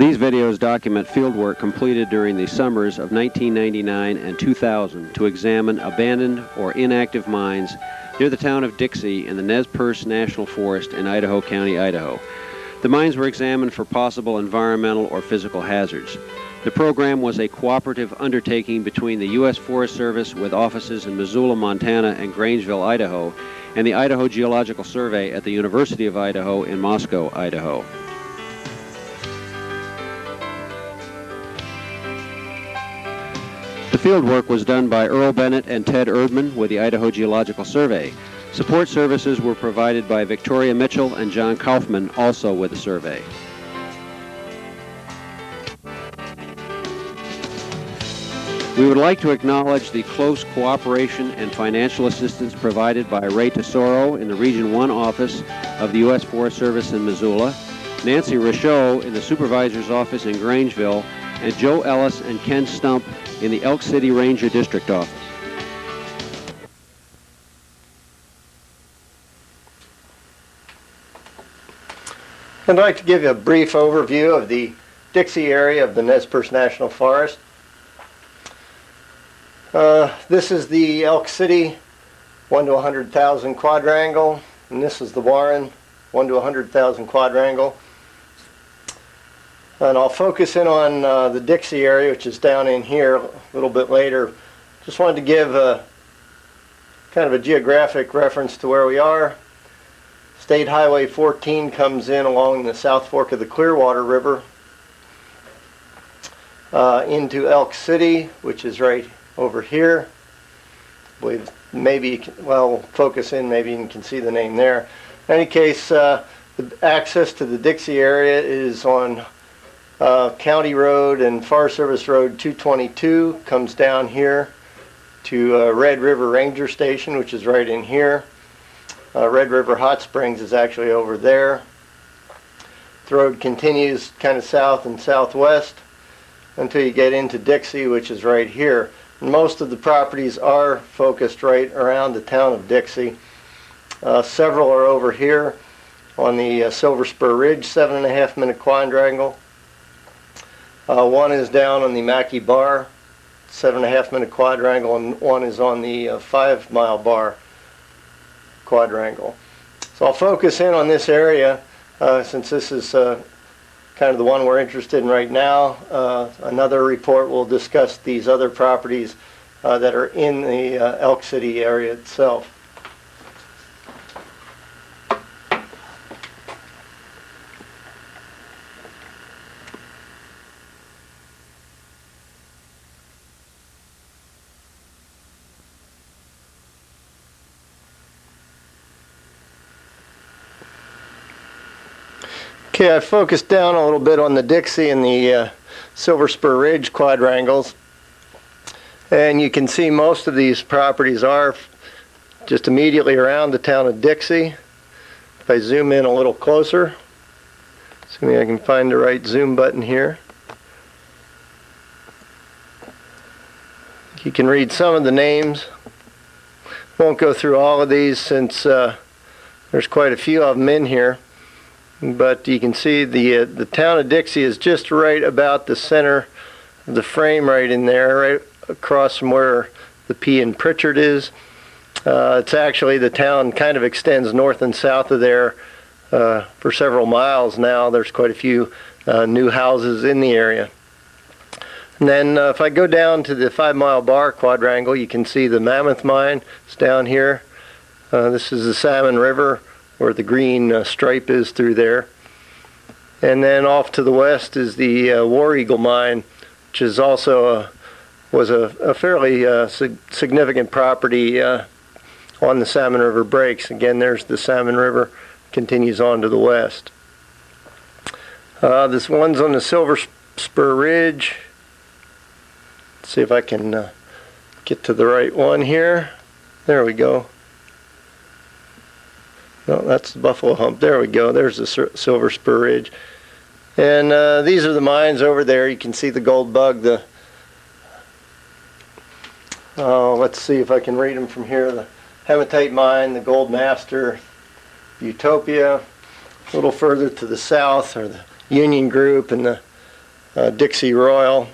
These videos document fieldwork completed during the summers of 1999 and 2000 to examine abandoned or inactive mines near the town of Dixie in the Perce National Forest in Idaho County, Idaho. The mines were examined for possible environmental or physical hazards. The program was a cooperative undertaking between the U.S. Forest Service with offices in Missoula, Montana and Grangeville, Idaho, and the Idaho Geological Survey at the University of Idaho in Moscow, Idaho. The fieldwork was done by Earl Bennett and Ted Eadman with the Idaho Geological Survey. Support services were provided by Victoria Mitchell and John Kauffman, also with the survey. We would like to acknowledge the close cooperation and financial assistance provided by Ray Tesoro in the Region 1 office of the U.S. Forest Service in Missoula, Nancy Richaud in the Supervisor's office in Grangeville, and Joe Ellis and Ken Stump in the Elk City Ranger District office. I'd like to give you a brief overview of the Dixie area of the Nez Perce National Forest. This is the Elk City 1 to 100,000 quadrangle, and this is the Warren 1 to 100,000 quadrangle. And I'll focus in on the Dixie area, which is down in here a little bit later. Just wanted to give kind of a geographic reference to where we are. State Highway 14 comes in along the South Fork of the Clearwater River into Elk City, which is right over here. Maybe, well, focus in, maybe you can see the name there. In any case, the access to the Dixie area is on County Road and Forest Service Road 222, comes down here to Red River Ranger Station, which is right in here. Red River Hot Springs is actually over there. The road continues kind of south and southwest until you get into Dixie, which is right here. And most of the properties are focused right around the town of Dixie. Several are over here on the Silver Spur Ridge 7.5 minute quadrangle. One is down on the Mackey Bar 7.5 minute quadrangle, and one is on the 5 mile bar quadrangle. So I'll focus in on this area since this is kind of the one we're interested in right now. Another report will discuss these other properties that are in the Elk City area itself. Okay, I focused down a little bit on the Dixie and the Silver Spur Ridge quadrangles, and you can see most of these properties are just immediately around the town of Dixie. If I zoom in a little closer, assuming I can find the right zoom button here, you can read some of the names. Won't go through all of these since there's quite a few of them in here. But you can see the town of Dixie is just right about the center of the frame, right in there, right across from where the P in Pritchard is. It's actually, the town kind of extends north and south of there for several miles now. There's quite a few new houses in the area. And then if I go down to the 5 mile bar quadrangle, you can see the Mammoth Mine. It's down here. This is the Salmon River, where the green stripe is through there. And then off to the west is the War Eagle Mine, which is also was a fairly significant property on the Salmon River breaks. Again, there's the Salmon River, continues on to the west. This one's on the Silver Spur Ridge. Let's see if I can get to the right one here. There we go. No, that's the Buffalo Hump. There we go. There's the Silver Spur Ridge. And these are the mines over there. You can see the Gold Bug. Let's see if I can read them from here. The Hematite Mine, the Gold Master, Utopia. A little further to the south are the Union Group and the Dixie Royal.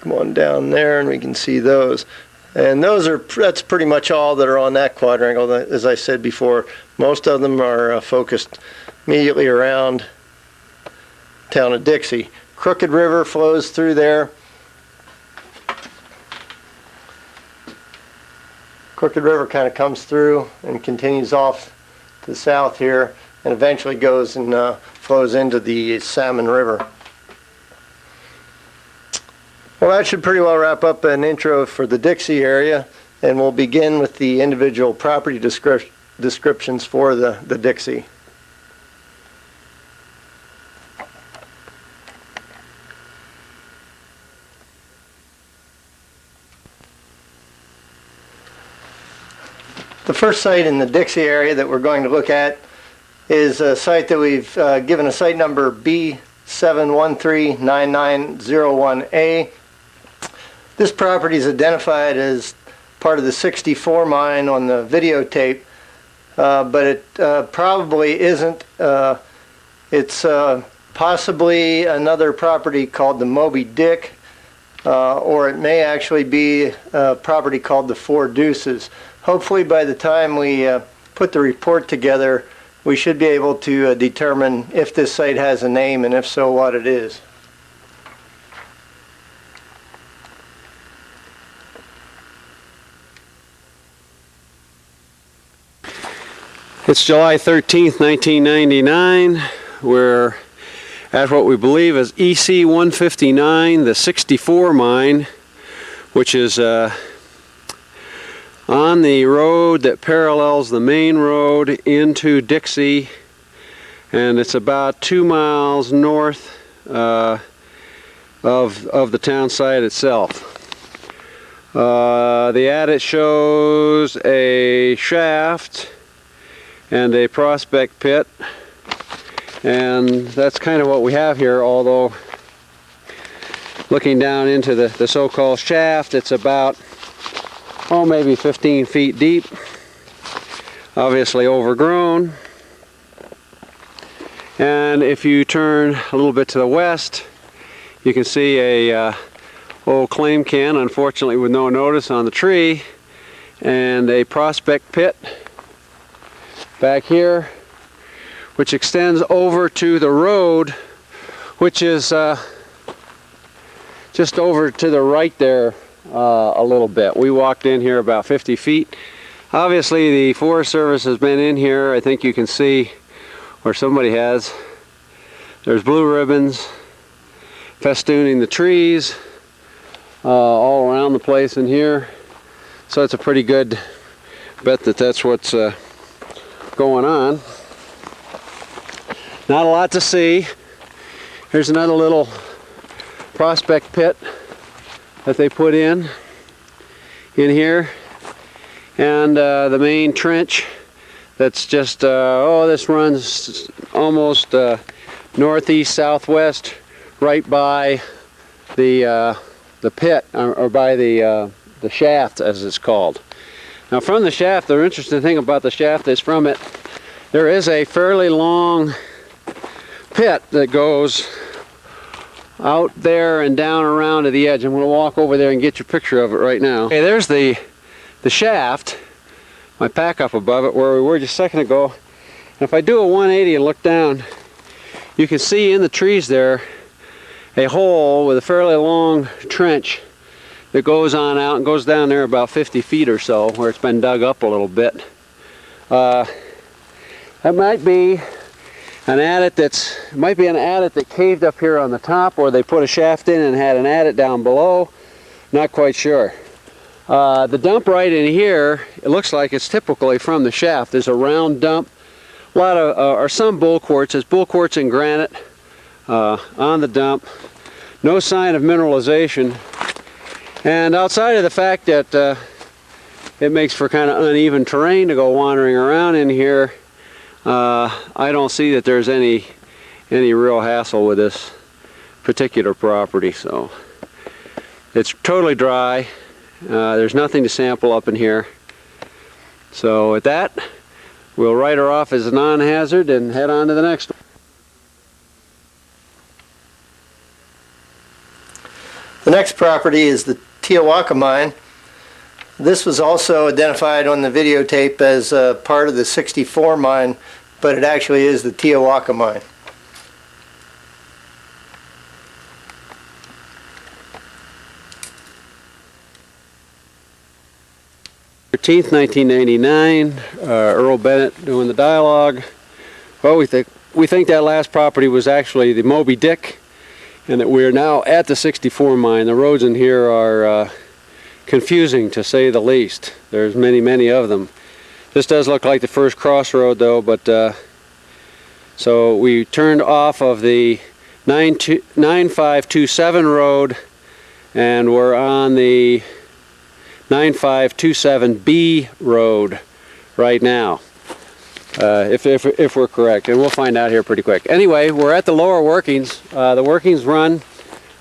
Come on down there and we can see those. And that's pretty much all that are on that quadrangle. As I said before, most of them are focused immediately around town of Dixie. Crooked River flows through there. Crooked River kind of comes through and continues off to the south here and eventually goes and flows into the Salmon River. Well, that should pretty well wrap up an intro for the Dixie area, and we'll begin with the individual property descriptions for the Dixie. The first site in the Dixie area that we're going to look at is a site that we've given a site number B7139901A. This property is identified as part of the 64 mine on the videotape, but it probably isn't. It's possibly another property called the Moby Dick, or it may actually be a property called the Four Deuces. Hopefully by the time we put the report together, we should be able to determine if this site has a name, and if so, what it is. It's July 13th, 1999. We're at what we believe is EC 159, the 64 mine, which is on the road that parallels the main road into Dixie, and it's about 2 miles north of the town site itself. The adit shows a shaft and a prospect pit, and that's kind of what we have here, although looking down into the so-called shaft, it's about maybe 15 feet deep, obviously overgrown. And if you turn a little bit to the west, you can see a old claim can, unfortunately with no notice on the tree, and a prospect pit back here, which extends over to the road, which is just over to the right there a little bit. We walked in here about 50 feet. Obviously the Forest Service has been in here. I think you can see, or somebody has, there's blue ribbons festooning the trees all around the place in here. So it's a pretty good bet that that's what's going on. Not a lot to see. Here's another little prospect pit that they put in here, and the main trench that's just this runs almost northeast southwest, right by the pit, or by the shaft as it's called. Now from the shaft, the interesting thing about the shaft is from it there is a fairly long pit that goes out there and down around to the edge. I'm going to walk over there and get you a picture of it right now. Okay, there's the shaft, my pack up above it where we were just a second ago. And if I do a 180 and look down, you can see in the trees there a hole with a fairly long trench that goes on out and goes down there about 50 feet or so, where it's been dug up a little bit. That might be an adit that caved up here on the top, or they put a shaft in and had an adit down below. Not quite sure. The dump right in here, it looks like it's typically from the shaft. There's a round dump, a lot of or some bull quartz. There's bull quartz and granite on the dump. No sign of mineralization. And outside of the fact that it makes for kind of uneven terrain to go wandering around in here, I don't see that there's any real hassle with this particular property. So it's totally dry. There's nothing to sample up in here. So at that, we'll write her off as a non-hazard and head on to the next one. The next property is the TIAWAKA mine. This was also identified on the videotape as part of the 64 mine, but it actually is the TIAWAKA mine. 13th, 1999, Earl Bennett doing the dialogue. Well, we think that last property was actually the Moby Dick, and that we're now at the 64 mine. The roads in here are confusing, to say the least. There's many of them. This does look like the first crossroad, though, but so we turned off of the 9527 road, and we're on the 9527B road right now, if we're correct, and we'll find out here pretty quick. Anyway, we're at the lower workings. The workings run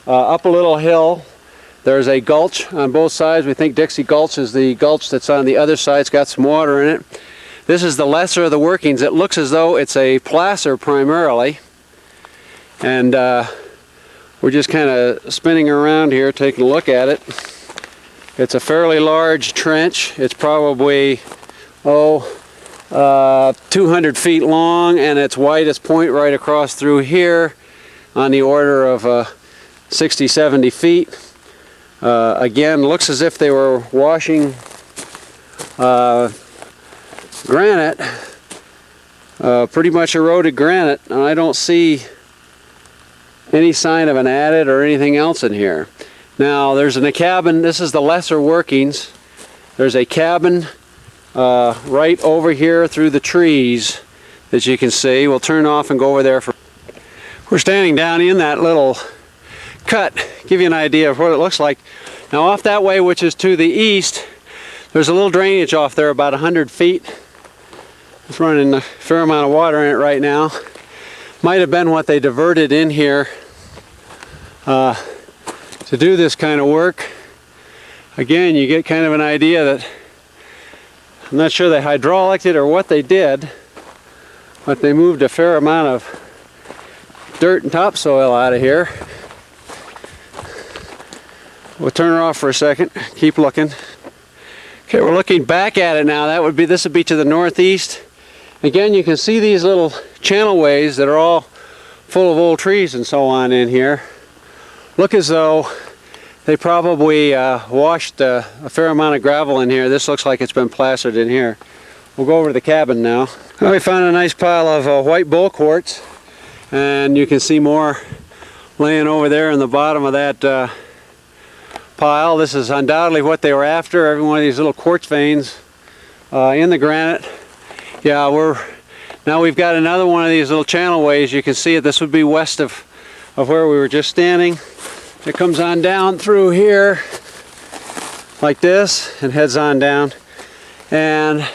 up a little hill. There's a gulch on both sides. We think Dixie Gulch is the gulch that's on the other side. It's got some water in it. This is the lesser of the workings. It looks as though it's a placer primarily, and we're just kind of spinning around here taking a look at it. It's a fairly large trench. It's probably 200 feet long, and its widest point right across through here on the order of 60-70 feet. Again, looks as if they were washing granite, pretty much eroded granite, and I don't see any sign of an adit or anything else in here. Now, there's a cabin. This is the lesser workings. There's a cabin right over here through the trees that you can see. We'll turn off and go over there. We're standing down in that little cut. Give you an idea of what it looks like. Now, off that way, which is to the east, there's a little drainage off there about 100 feet. It's running a fair amount of water in it right now. Might have been what they diverted in here to do this kind of work. Again, you get kind of an idea that I'm not sure they hydrauliced it or what they did, but they moved a fair amount of dirt and topsoil out of here. We'll turn her off for a second, keep looking. Okay, we're looking back at it now. This would be to the northeast. Again, you can see these little channelways that are all full of old trees and so on in here. Look as though they probably washed a fair amount of gravel in here. This looks like it's been plastered in here. We'll go over to the cabin now. Well, we found a nice pile of white bull quartz, and you can see more laying over there in the bottom of that pile. This is undoubtedly what they were after, every one of these little quartz veins in the granite. Yeah, now we've got another one of these little channelways. You can see it. This would be west of where we were just standing. It comes on down through here like this and heads on down. And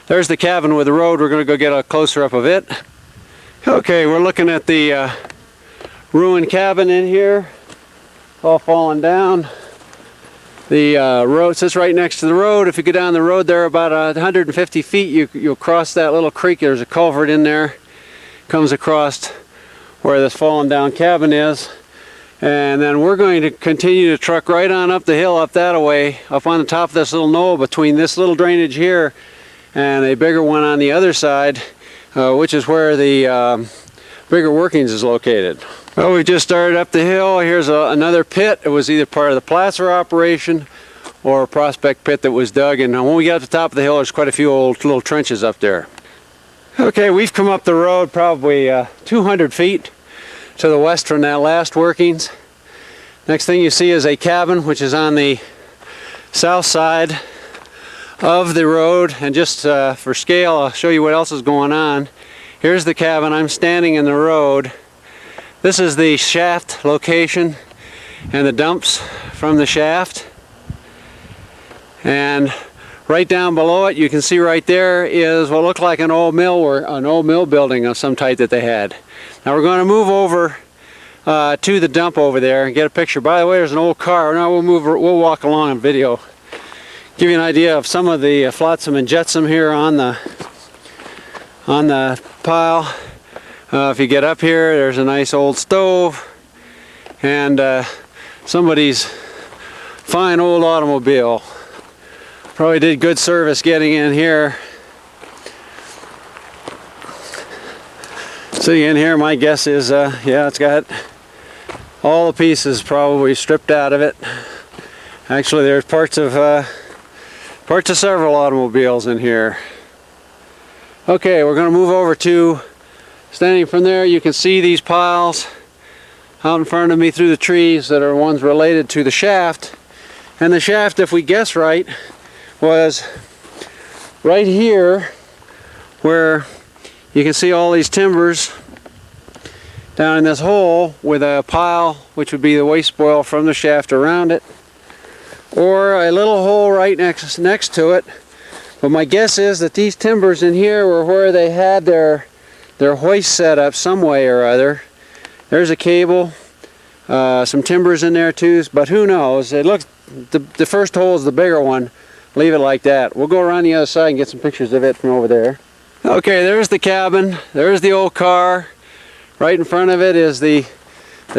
there's the cabin with the road. We're going to go get a closer up of it. Okay, we're looking at the ruined cabin in here. All falling down. The road sits right next to the road. If you go down the road there about 150 feet, you'll cross that little creek. There's a culvert in there. Comes across where this fallen down cabin is. And then we're going to continue to truck right on up the hill, up that way, up on the top of this little knoll between this little drainage here and a bigger one on the other side, which is where the bigger workings is located. Well, we just started up the hill. Here's another pit. It was either part of the placer operation or a prospect pit that was dug. And when we got to the top of the hill, there's quite a few old little trenches up there. Okay, we've come up the road probably 200 feet to the west from that last workings. Next thing you see is a cabin which is on the south side of the road. And just for scale, I'll show you what else is going on. Here's the cabin. I'm standing in the road. This is the shaft location and the dumps from the shaft. And right down below it, you can see right there is what looked like an old mill or an old mill building of some type that they had. Now we're going to move over to the dump over there and get a picture. By the way, there's an old car. Now we'll walk along on video. Give you an idea of some of the flotsam and jetsam here on the pile. If you get up here, there's a nice old stove and somebody's fine old automobile. Probably did good service getting in here. See in here, my guess is, yeah, it's got all the pieces probably stripped out of it. Actually, there's parts of several automobiles in here. Okay, we're going to move over to, standing from there, you can see these piles out in front of me through the trees that are ones related to the shaft. And the shaft, if we guess right, was right here where you can see all these timbers down in this hole with a pile, which would be the waste spoil from the shaft around it, or a little hole right next to it. But my guess is that these timbers in here were where they had their hoist set up some way or other. There's a cable, some timbers in there too, but who knows? It looks, the first hole is the bigger one. Leave it like that. We'll go around the other side and get some pictures of it from over there. Okay, there's the cabin. There's the old car. Right in front of it is the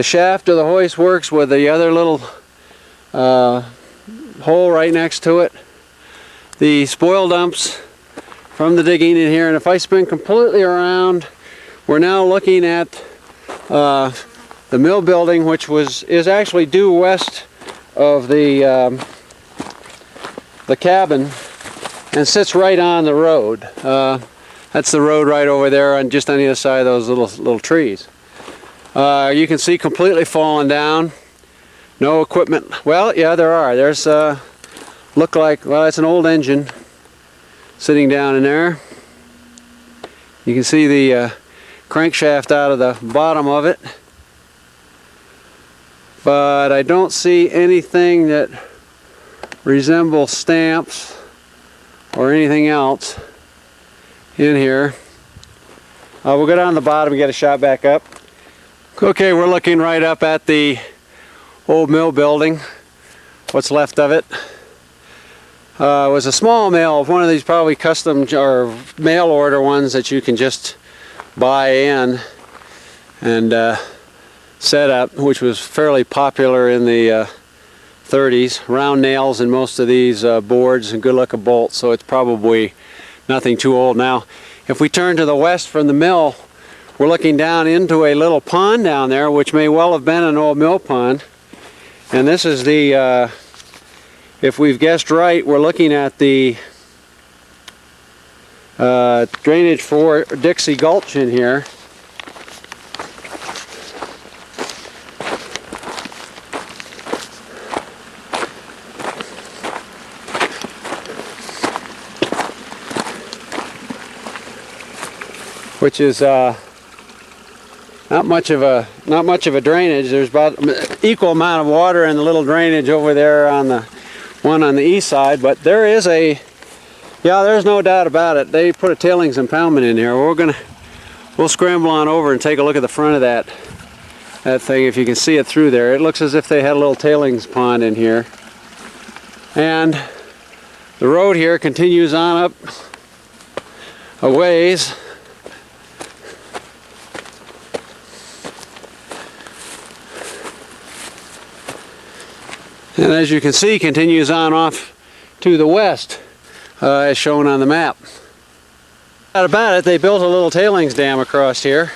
shaft of the hoist works with the other little hole right next to it. The spoil dumps from the digging in here. And if I spin completely around, we're now looking at the mill building, which is actually due west of the cabin and sits right on the road. That's the road right over there, and just on the other side of those little trees. You can see completely fallen down. No equipment. Well, yeah, there are. There's look like, well, it's an old engine sitting down in there. You can see the crankshaft out of the bottom of it. But I don't see anything that resembles stamps or anything else in here. We'll go down to the bottom and get a shot back up. Okay, we're looking right up at the old mill building, what's left of it. It was a small mill, one of these probably custom or mail order ones that you can just buy in and set up, which was fairly popular in the 30s. Round nails in most of these boards and good looking bolts, so it's probably nothing too old now. If we turn to the west from the mill, we're looking down into a little pond down there, which may well have been an old mill pond. And this is the, if we've guessed right, we're looking at the drainage for Dixie Gulch in here. Which is not much of a drainage. There's about equal amount of water in the little drainage over there on the one on the east side, but there is there's no doubt about it. They put a tailings impoundment in here. We'll scramble on over and take a look at the front of that thing, if you can see it through there. It looks as if they had a little tailings pond in here. And the road here continues on up a ways. And as you can see, continues on off to the west, as shown on the map. About it, they built a little tailings dam across here.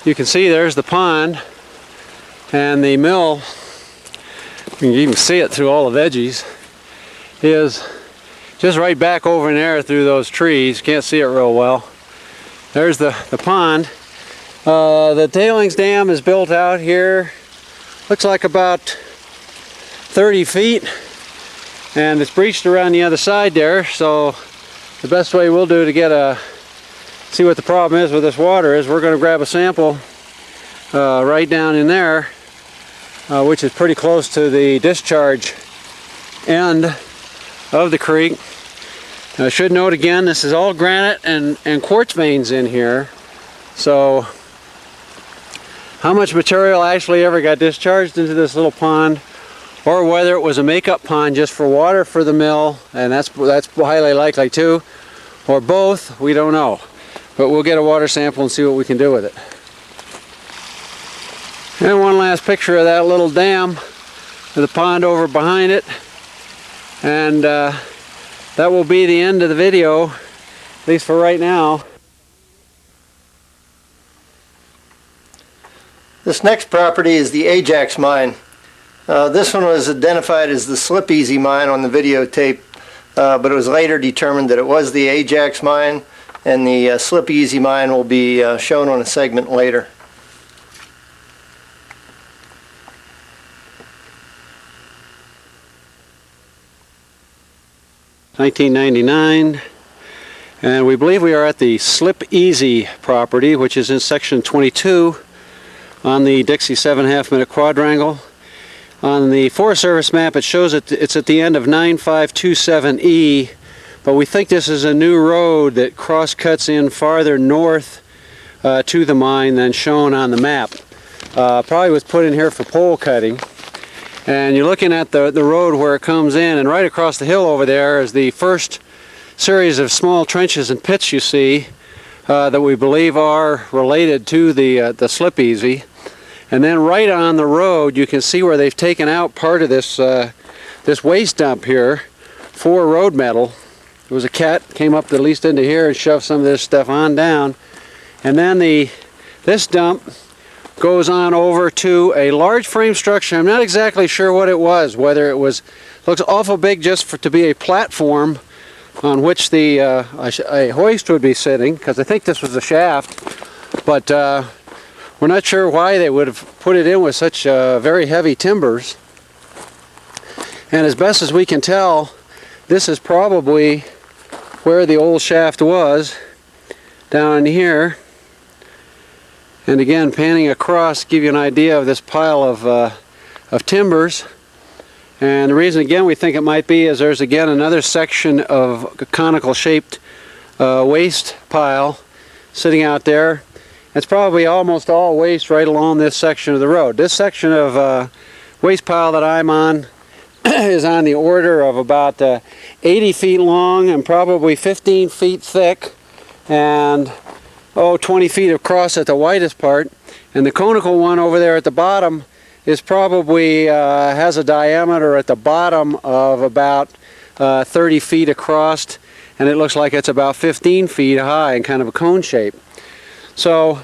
You can see there's the pond, and the mill, you can even see it through all the veggies, is just right back over in there through those trees. Can't see it real well. There's the pond. The tailings dam is built out here. Looks like about 30 feet, and it's breached around the other side there, so the best way we'll do to see what the problem is with this water is we're going to grab a sample right down in there, which is pretty close to the discharge end of the creek. I should note again, this is all granite and quartz veins in here, so how much material actually ever got discharged into this little pond, or whether it was a makeup pond just for water for the mill, and that's highly likely too, or both, we don't know. But we'll get a water sample and see what we can do with it. And one last picture of that little dam the pond over behind it. And that will be the end of the video, at least for right now. This next property is the AJAX mine. This one was identified as the Slip Easy mine on the videotape, but it was later determined that it was the AJAX mine, and the Slip Easy mine will be shown on a segment later. $1999, and we believe we are at the Slip Easy property, which is in section 22 on the Dixie 7.5 minute quadrangle. On the Forest Service map it shows it's at the end of 9527E, but we think this is a new road that cross-cuts in farther north to the mine than shown on the map. Probably was put in here for pole cutting. And you're looking at the road where it comes in, and right across the hill over there is the first series of small trenches and pits you see that we believe are related to the Slip Easy. And then right on the road you can see where they've taken out part of this this waste dump here for road metal. There was a cat came up at least into here and shoved some of this stuff on down. And then this dump goes on over to a large frame structure. I'm not exactly sure what it was, whether it was, looks awful big just to be a platform on which the a hoist would be sitting, because I think this was a shaft, but we're not sure why they would have put it in with such very heavy timbers. And as best as we can tell, this is probably where the old shaft was, down here. And again, panning across, give you an idea of this pile of timbers. And the reason again we think it might be is there's again another section of conical shaped waste pile sitting out there. It's probably almost all waste right along this section of the road. This section of waste pile that I'm on is on the order of about 80 feet long and probably 15 feet thick, and 20 feet across at the widest part. And the conical one over there at the bottom is probably has a diameter at the bottom of about 30 feet across, and it looks like it's about 15 feet high in kind of a cone shape. So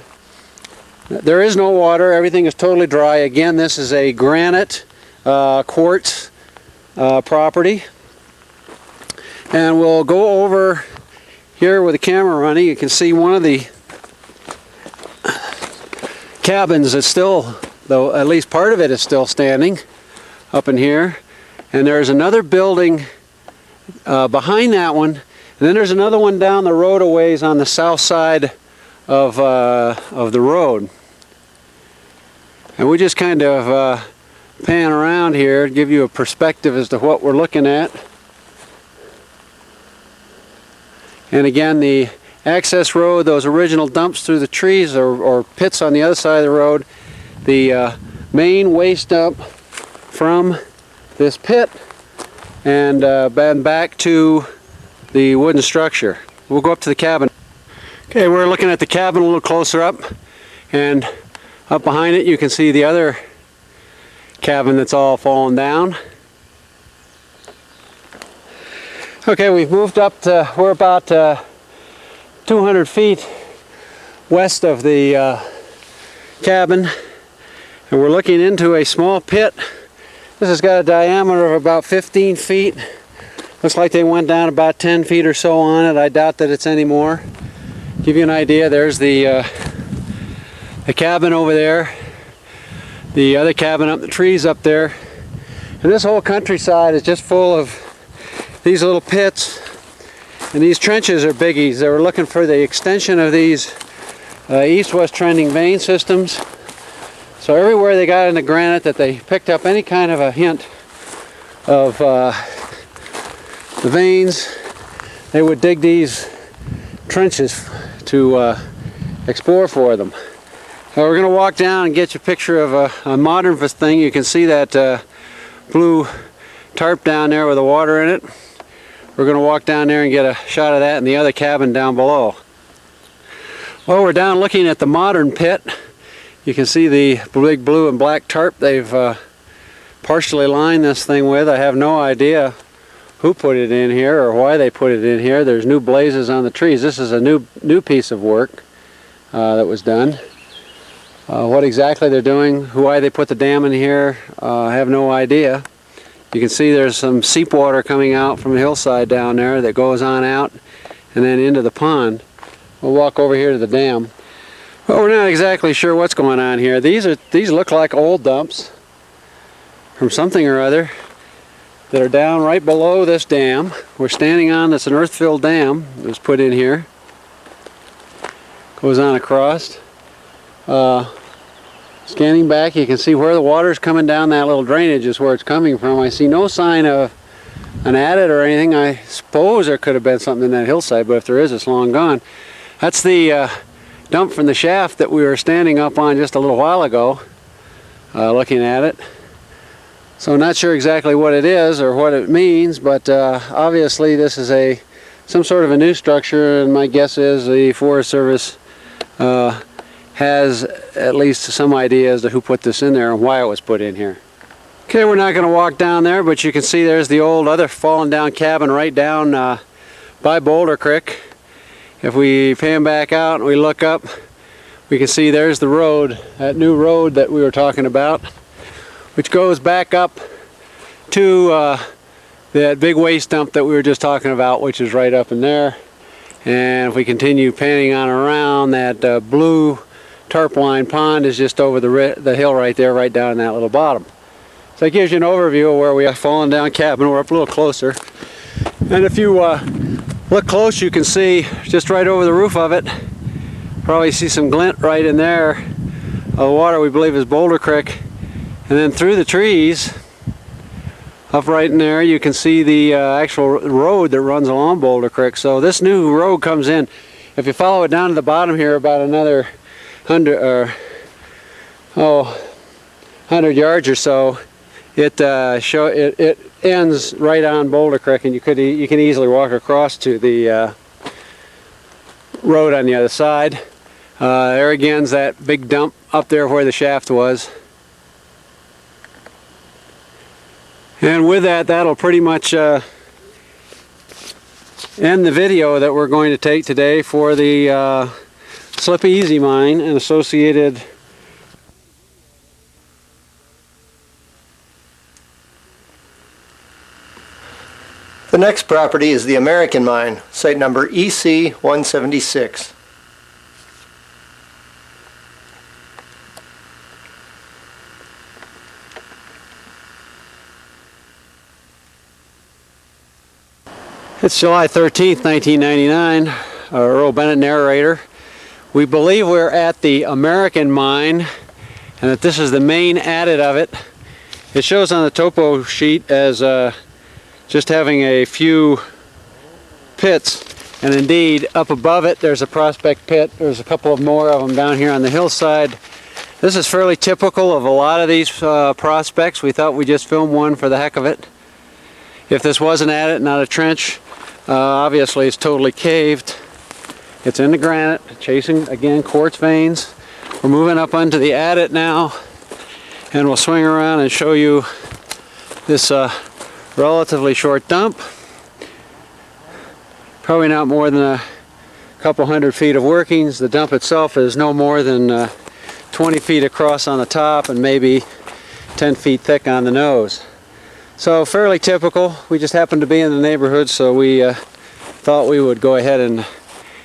there is no water, everything is totally dry. Again, this is a granite quartz property, and we'll go over here with the camera running. You can see one of the cabins is still, though at least part of it is still standing up in here, and there's another building behind that one, and then there's another one down the road a ways on the south side of the road. And we just kind of pan around here to give you a perspective as to what we're looking at. And again, the access road, those original dumps through the trees or pits on the other side of the road, the main waste dump from this pit, and then back to the wooden structure. We'll go up to the cabin. Okay, we're looking at the cabin a little closer up, and up behind it you can see the other cabin that's all fallen down. Okay, we've moved up to, we're about 200 feet west of the cabin, and we're looking into a small pit. This has got a diameter of about 15 feet. Looks like they went down about 10 feet or so on it. I doubt that it's any more. Give you an idea, there's the cabin over there, the other cabin up the trees up there, and this whole countryside is just full of these little pits, and these trenches are biggies. They were looking for the extension of these east-west trending vein systems. So everywhere they got in the granite that they picked up any kind of a hint of the veins, they would dig these trenches to explore for them. So we're going to walk down and get you a picture of a modern thing. You can see that blue tarp down there with the water in it. We're going to walk down there and get a shot of that in the other cabin down below. Well, we're down looking at the modern pit. You can see the big blue and black tarp they've partially lined this thing with. I have no idea who put it in here or why they put it in here. There's new blazes on the trees. This is a new piece of work that was done. What exactly they're doing, why they put the dam in here, I have no idea. You can see there's some seep water coming out from the hillside down there that goes on out and then into the pond. We'll walk over here to the dam. Well, we're not exactly sure what's going on here. These look like old dumps from something or other that are down right below this dam. We're standing on this, an earth-filled dam that was put in here. Goes on across. Scanning back, you can see where the water's coming down. That little drainage is where it's coming from. I see no sign of an adit or anything. I suppose there could have been something in that hillside, but if there is, it's long gone. That's the dump from the shaft that we were standing up on just a little while ago, looking at it. So not sure exactly what it is or what it means, but obviously this is some sort of a new structure, and my guess is the Forest Service has at least some idea as to who put this in there and why it was put in here. Okay, we're not going to walk down there, but you can see there's the old other fallen down cabin right down by Boulder Creek. If we pan back out and we look up, we can see there's the road, that new road that we were talking about, which goes back up to that big waste dump that we were just talking about, which is right up in there. And if we continue panning on around, that blue tarp line pond is just over the hill right there, right down in that little bottom. So that gives you an overview of where we are. Fallen down cabin. We're up a little closer. And if you look close, you can see just right over the roof of it, probably see some glint right in there of the water we believe is Boulder Creek. And then through the trees, up right in there, you can see the actual road that runs along Boulder Creek. So this new road comes in. If you follow it down to the bottom here, about another 100 yards or so, it ends right on Boulder Creek, and you can easily walk across to the road on the other side. There again's that big dump up there where the shaft was. And with that, that'll pretty much end the video that we're going to take today for the Slippy Easy Mine and associated. The next property is the American Mine, site number EC 176. It's July 13th, 1999. Earl Bennett, narrator. We believe we're at the American Mine and that this is the main adit of it. It shows on the topo sheet as just having a few pits, and indeed up above it there's a prospect pit. There's a couple of more of them down here on the hillside. This is fairly typical of a lot of these prospects. We thought we'd just film one for the heck of it. If this was an adit, not a trench, obviously it's totally caved. It's in the granite, chasing again quartz veins. We're moving up onto the adit now, and we'll swing around and show you this relatively short dump. Probably not more than a couple hundred feet of workings. The dump itself is no more than 20 feet across on the top and maybe 10 feet thick on the nose. So fairly typical. We just happened to be in the neighborhood, so we thought we would go ahead and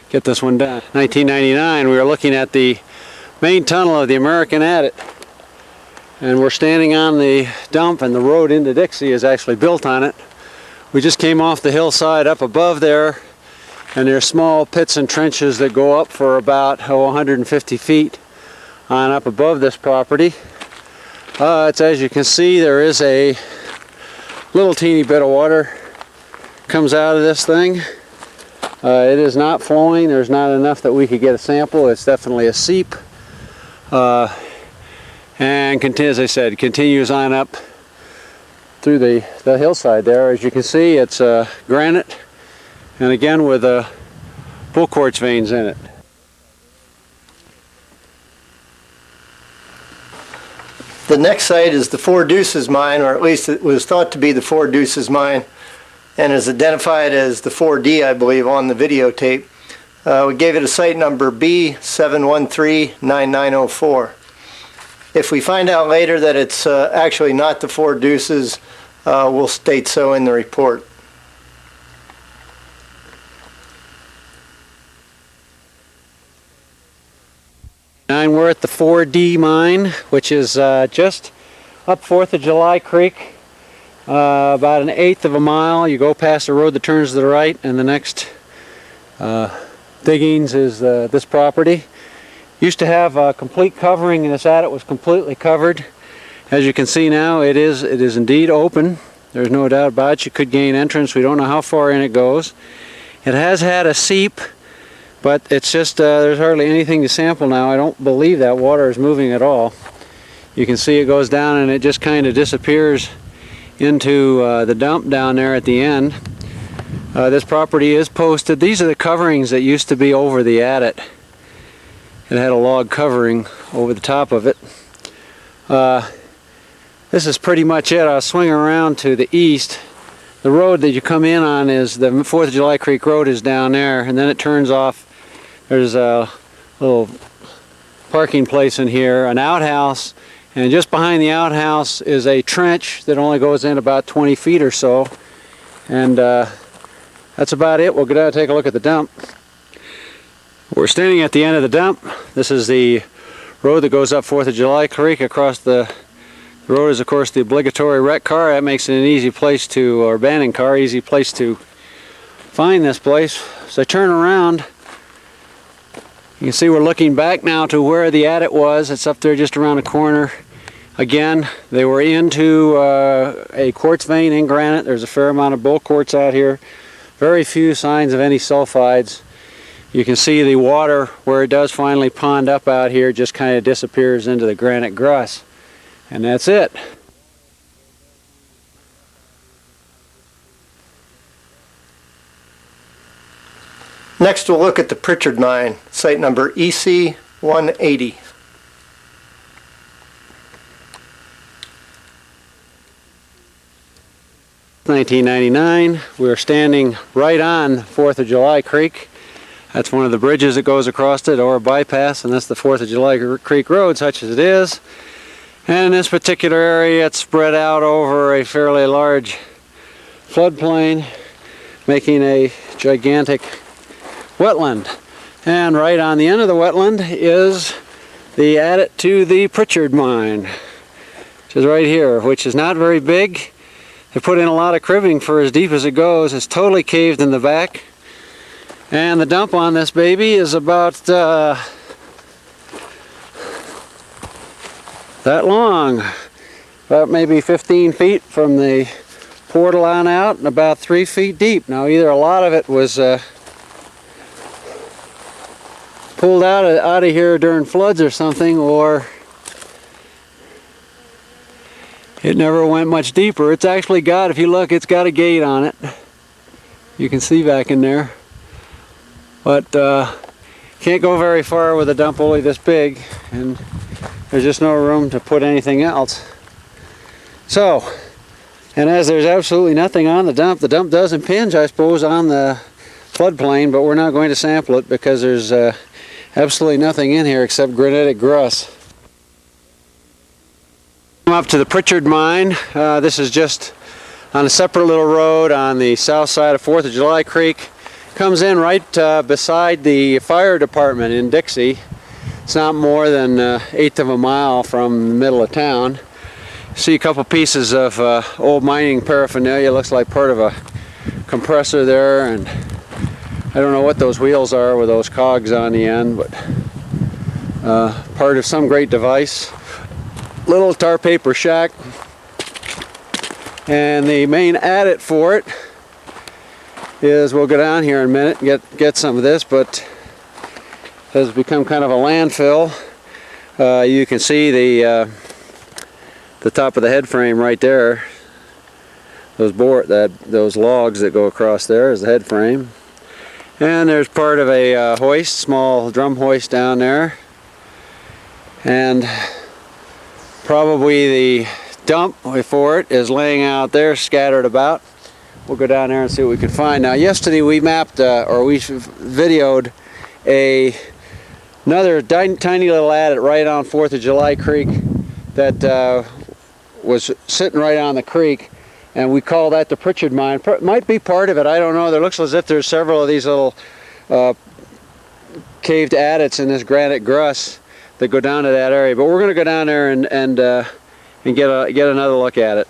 get this one done. 1999, we were looking at the main tunnel of the American adit. And we're standing on the dump, and the road into Dixie is actually built on it. We just came off the hillside up above there, and there's small pits and trenches that go up for about 150 feet on up above this property. It's, as you can see, there is a little teeny bit of water comes out of this thing. It is not flowing. There's not enough that we could get a sample. It's definitely a seep. And as I said, continues on up through the hillside there. As you can see, it's granite, and again with full quartz veins in it. The next site is the Four Deuces mine, or at least it was thought to be the Four Deuces mine, and is identified as the 4D, I believe, on the videotape. We gave it a site number B7139904. If we find out later that it's actually not the Four Deuces, we'll state so in the report. We're at the 4D mine, which is just up 4th of July Creek, about 1/8 of a mile. You go past the road that turns to the right, and the next diggings is this property. Used to have a complete covering, and this adit was completely covered. As you can see now, it is indeed open. There's no doubt about it. You could gain entrance. We don't know how far in it goes. It has had a seep, but it's just there's hardly anything to sample now. I don't believe that water is moving at all. You can see it goes down and it just kind of disappears into the dump down there at the end. This property is posted. These are the coverings that used to be over the adit. It had a log covering over the top of it. This is pretty much it. I'll swing around to the east. The road that you come in on is the 4th of July Creek Road is down there, and then it turns off. There's a little parking place in here, an outhouse, and just behind the outhouse is a trench that only goes in about 20 feet or so. And that's about it. We'll go down and take a look at the dump. We're standing at the end of the dump. This is the road that goes up 4th of July Creek. Across the road is, of course, the obligatory wreck car. That makes it an easy place to, or abandoned car, easy place to find this place. So I turn around. You can see we're looking back now to where the adit was. It's up there just around the corner. Again, they were into a quartz vein in granite. There's a fair amount of bull quartz out here. Very few signs of any sulfides. You can see the water, where it does finally pond up out here, just kind of disappears into the granite grus. And that's it. Next we'll look at the Pritchard mine, site number EC180. (1999). We're standing right on 4th of July Creek. That's one of the bridges that goes across it, or a bypass, and that's the 4th of July Creek Road, such as it is. And in this particular area, it's spread out over a fairly large floodplain, making a gigantic wetland. And right on the end of the wetland is the adit to the Pritchard mine, which is right here, which is not very big. They put in a lot of cribbing for as deep as it goes. It's totally caved in the back. And the dump on this baby is about that long. About maybe 15 feet from the portal on out, and about 3 feet deep. Now either a lot of it was pulled out of here during floods or something, or it never went much deeper. It's actually got, if you look, it's got a gate on it. You can see back in there. But can't go very far with a dump only this big, and there's just no room to put anything else. So, and as there's absolutely nothing on the dump does impinge, I suppose, on the floodplain, but we're not going to sample it because there's absolutely nothing in here except granitic grus. Up to the Pritchard mine. This is just on a separate little road on the south side of 4th of July Creek. Comes in right beside the fire department in Dixie. It's not more than 1/8 of a mile from the middle of town. See a couple pieces of old mining paraphernalia. Looks like part of a compressor there, and I don't know what those wheels are with those cogs on the end, but part of some great device. Little tar paper shack, and the main adit for it is, we'll go down here in a minute and get some of this, but it has become kind of a landfill. You can see the top of the head frame right there. Those logs that go across there is the head frame, and there's part of a hoist, small drum hoist down there, and Probably the dump for it is laying out there, scattered about. We'll go down there and see what we can find. Now, yesterday we mapped, or we videoed another tiny little adit right on 4th of July Creek that was sitting right on the creek, and we call that the Pritchard Mine. Might be part of it, I don't know. There looks as if there's several of these little caved adits in this granite grus that go down to that area. But we're going to go down there and get another look at it.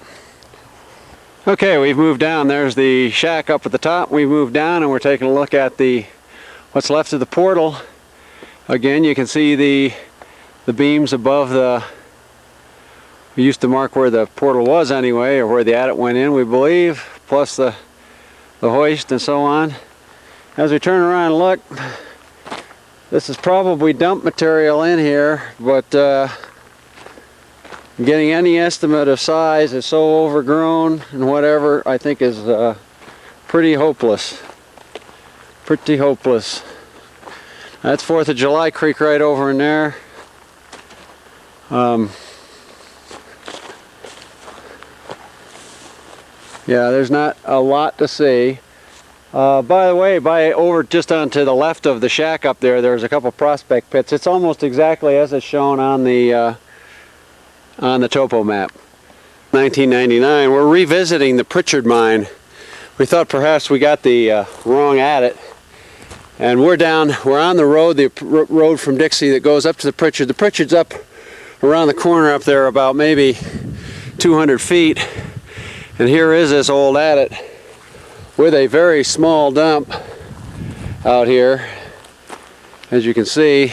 Okay, we've moved down. There's the shack up at the top. We've moved down and we're taking a look at what's left of the portal. Again, you can see the beams above the. We used to mark where the portal was anyway, or where the adit went in, we believe, plus the hoist and so on. As we turn around and look, this is probably dump material in here, but getting any estimate of size is so overgrown and whatever, I think is pretty hopeless. Pretty hopeless. That's 4th of July Creek right over in there. Yeah, there's not a lot to see. By the way, over just onto the left of the shack up there, there's a couple prospect pits. It's almost exactly as it's shown on the topo map. 1999. We're revisiting the Pritchard Mine. We thought perhaps we got the wrong adit, and we're on the road from Dixie that goes up to the Pritchard. The Pritchard's up around the corner up there, about maybe 200 feet, and here is this old adit with a very small dump out here, as you can see.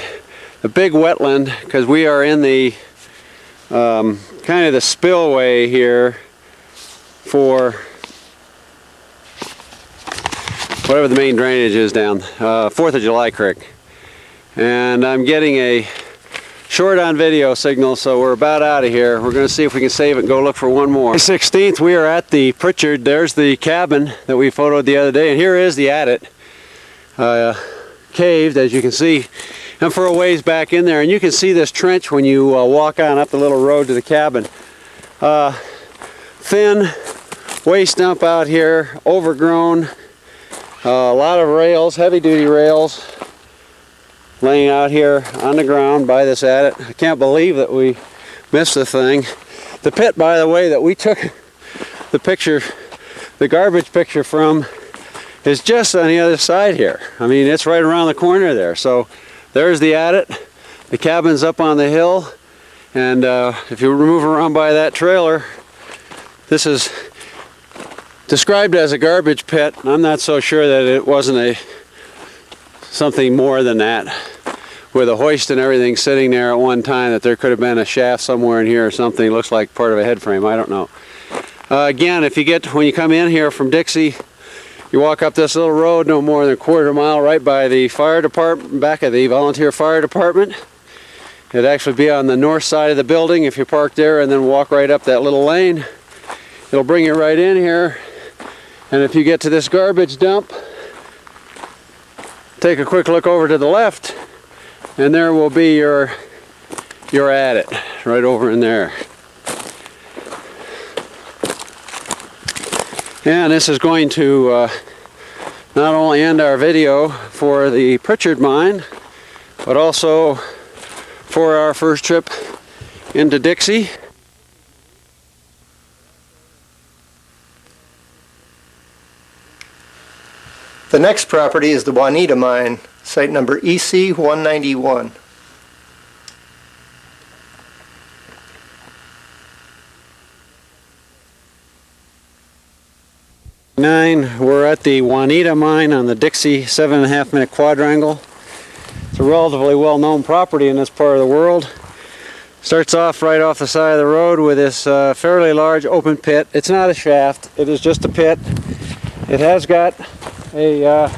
The big wetland, because we are in the kind of the spillway here for whatever the main drainage is down 4th of July Creek. And I'm getting a short on video signal, so we're about out of here. We're going to see if we can save it and go look for one more. May 16th, we are at the Pritchard. There's the cabin that we photoed the other day, and here is the adit, caved, as you can see, and for a ways back in there. And you can see this trench when you walk on up the little road to the cabin. Thin waste dump out here, overgrown, a lot of rails, heavy-duty rails, laying out here on the ground by this adit. I can't believe that we missed the thing. The pit, by the way, that we took the picture, the garbage picture from, is just on the other side here. I mean, it's right around the corner there. So there's the adit. The cabin's up on the hill, and if you move around by that trailer, this is described as a garbage pit. I'm not so sure that it wasn't something more than that, with a hoist and everything sitting there at one time, that there could have been a shaft somewhere in here or something. It looks like part of a head frame, I don't know. Again, when you come in here from Dixie, you walk up this little road no more than a quarter mile right by the fire department, back of the volunteer fire department. It'd actually be on the north side of the building if you park there and then walk right up that little lane. It'll bring you right in here, and if you get to this garbage dump, take a quick look over to the left, and there will be your adit right over in there. And this is going to not only end our video for the Pritchard Mine, but also for our first trip into Dixie. The next property is the Juanita Mine, site number EC 191. We're at the Juanita Mine on the Dixie 7.5 minute quadrangle. It's a relatively well-known property in this part of the world. Starts off right off the side of the road with this fairly large open pit. It's not a shaft, it is just a pit. It has got a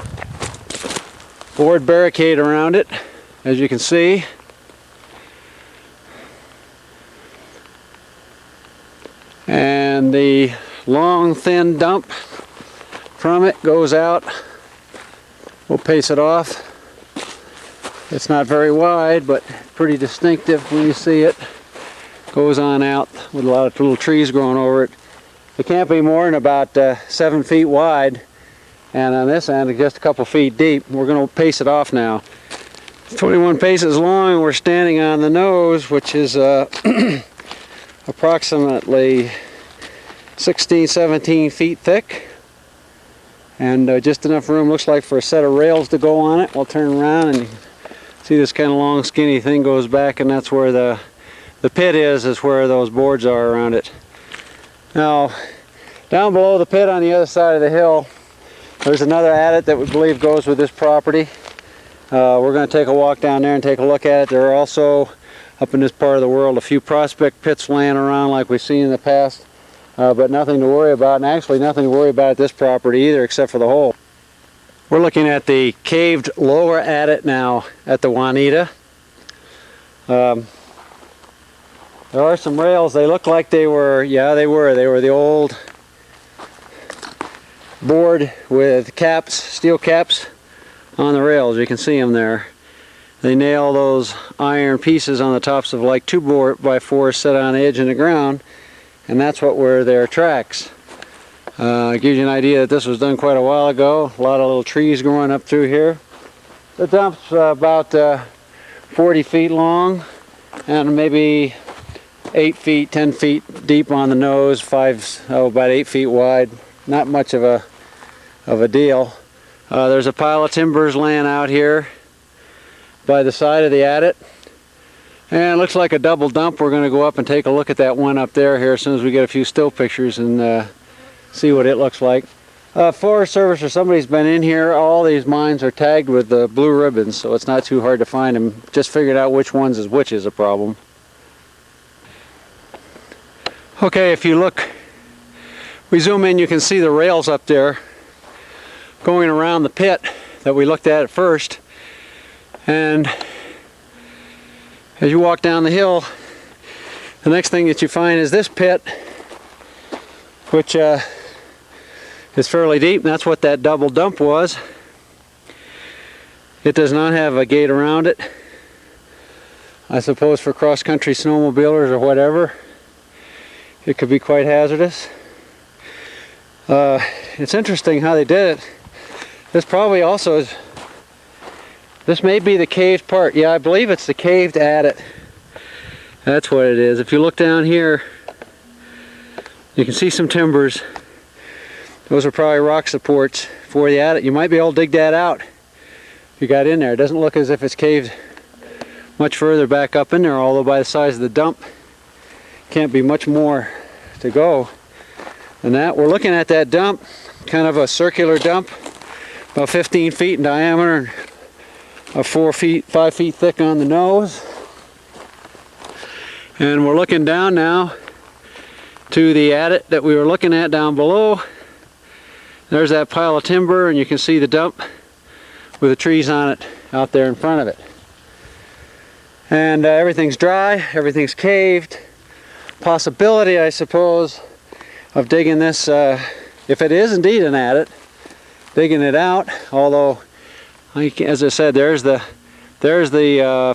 board barricade around it, as you can see. And the long thin dump from it goes out. We'll pace it off. It's not very wide, but pretty distinctive when you see it. goes on out with a lot of little trees growing over it. It can't be more than about 7 feet wide, and on this end it's just a couple feet deep. We're going to pace it off now. 21 paces long, and we're standing on the nose, which is approximately 16, 17 feet thick, and just enough room, looks like, for a set of rails to go on it. We'll turn around and see this kind of long skinny thing goes back, and that's where the pit is where those boards are around it. Now, down below the pit on the other side of the hill, there's another adit that we believe goes with this property. We're going to take a walk down there and take a look at it. There are also, up in this part of the world, a few prospect pits laying around like we've seen in the past, but nothing to worry about, and actually nothing to worry about at this property either, except for the hole. We're looking at the caved lower adit now at the Juanita. There are some rails. They look like they were, yeah, they were the old board with caps, steel caps on the rails. You can see them there. They nail those iron pieces on the tops of like 2x4s set on edge in the ground, and that's what were their tracks. It gives you an idea that this was done quite a while ago. A lot of little trees growing up through here. The dump's about 40 feet long and maybe 8 feet, 10 feet deep on the nose, about 8 feet wide. Not much of a deal. There's a pile of timbers laying out here by the side of the adit, and it looks like a double dump. We're going to go up and take a look at that one up there here as soon as we get a few still pictures and see what it looks like. Forest Service or somebody's been in here. All these mines are tagged with blue ribbons, so it's not too hard to find them. Just figured out which ones is which is a problem. Okay, if you look, we zoom in, you can see the rails up there going around the pit that we looked at first. And as you walk down the hill, the next thing that you find is this pit, which is fairly deep, and that's what that double dump was. It does not have a gate around it. I suppose for cross-country snowmobilers or whatever, it could be quite hazardous. It's interesting how they did it. This probably also is, this may be the caved part. Yeah, I believe it's the caved adit. That's what it is. If you look down here, you can see some timbers. Those are probably rock supports for the adit. You might be able to dig that out if you got in there. It doesn't look as if it's caved much further back up in there, although by the size of the dump, can't be much more to go than that. We're looking at that dump, kind of a circular dump, about 15 feet in diameter, and 5 feet thick on the nose. And we're looking down now to the adit that we were looking at down below. There's that pile of timber, and you can see the dump with the trees on it out there in front of it. And everything's dry, everything's caved. Possibility, I suppose, of digging this, if it is indeed an adit, digging it out. Although, as I said, there's the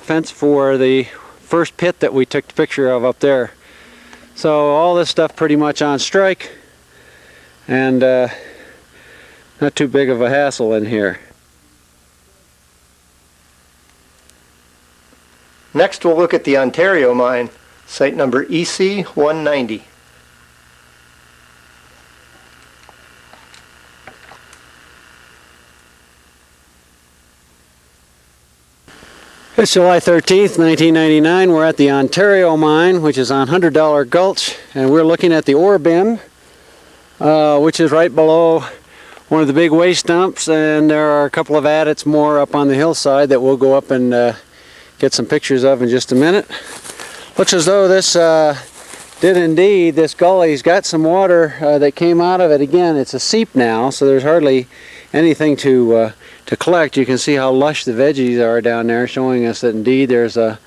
fence for the first pit that we took the picture of up there. So all this stuff pretty much on strike, and not too big of a hassle in here. Next we'll look at the Ontario mine, site number EC190. It's July 13th, 1999. We're at the Ontario mine, which is on $100 Gulch, and we're looking at the ore bin, which is right below one of the big waste dumps, and there are a couple of adits more up on the hillside that we'll go up and get some pictures of in just a minute. Looks as though this did indeed, this gully's got some water that came out of it. Again, it's a seep now, so there's hardly anything to collect. You can see how lush the veggies are down there, showing us that indeed there's a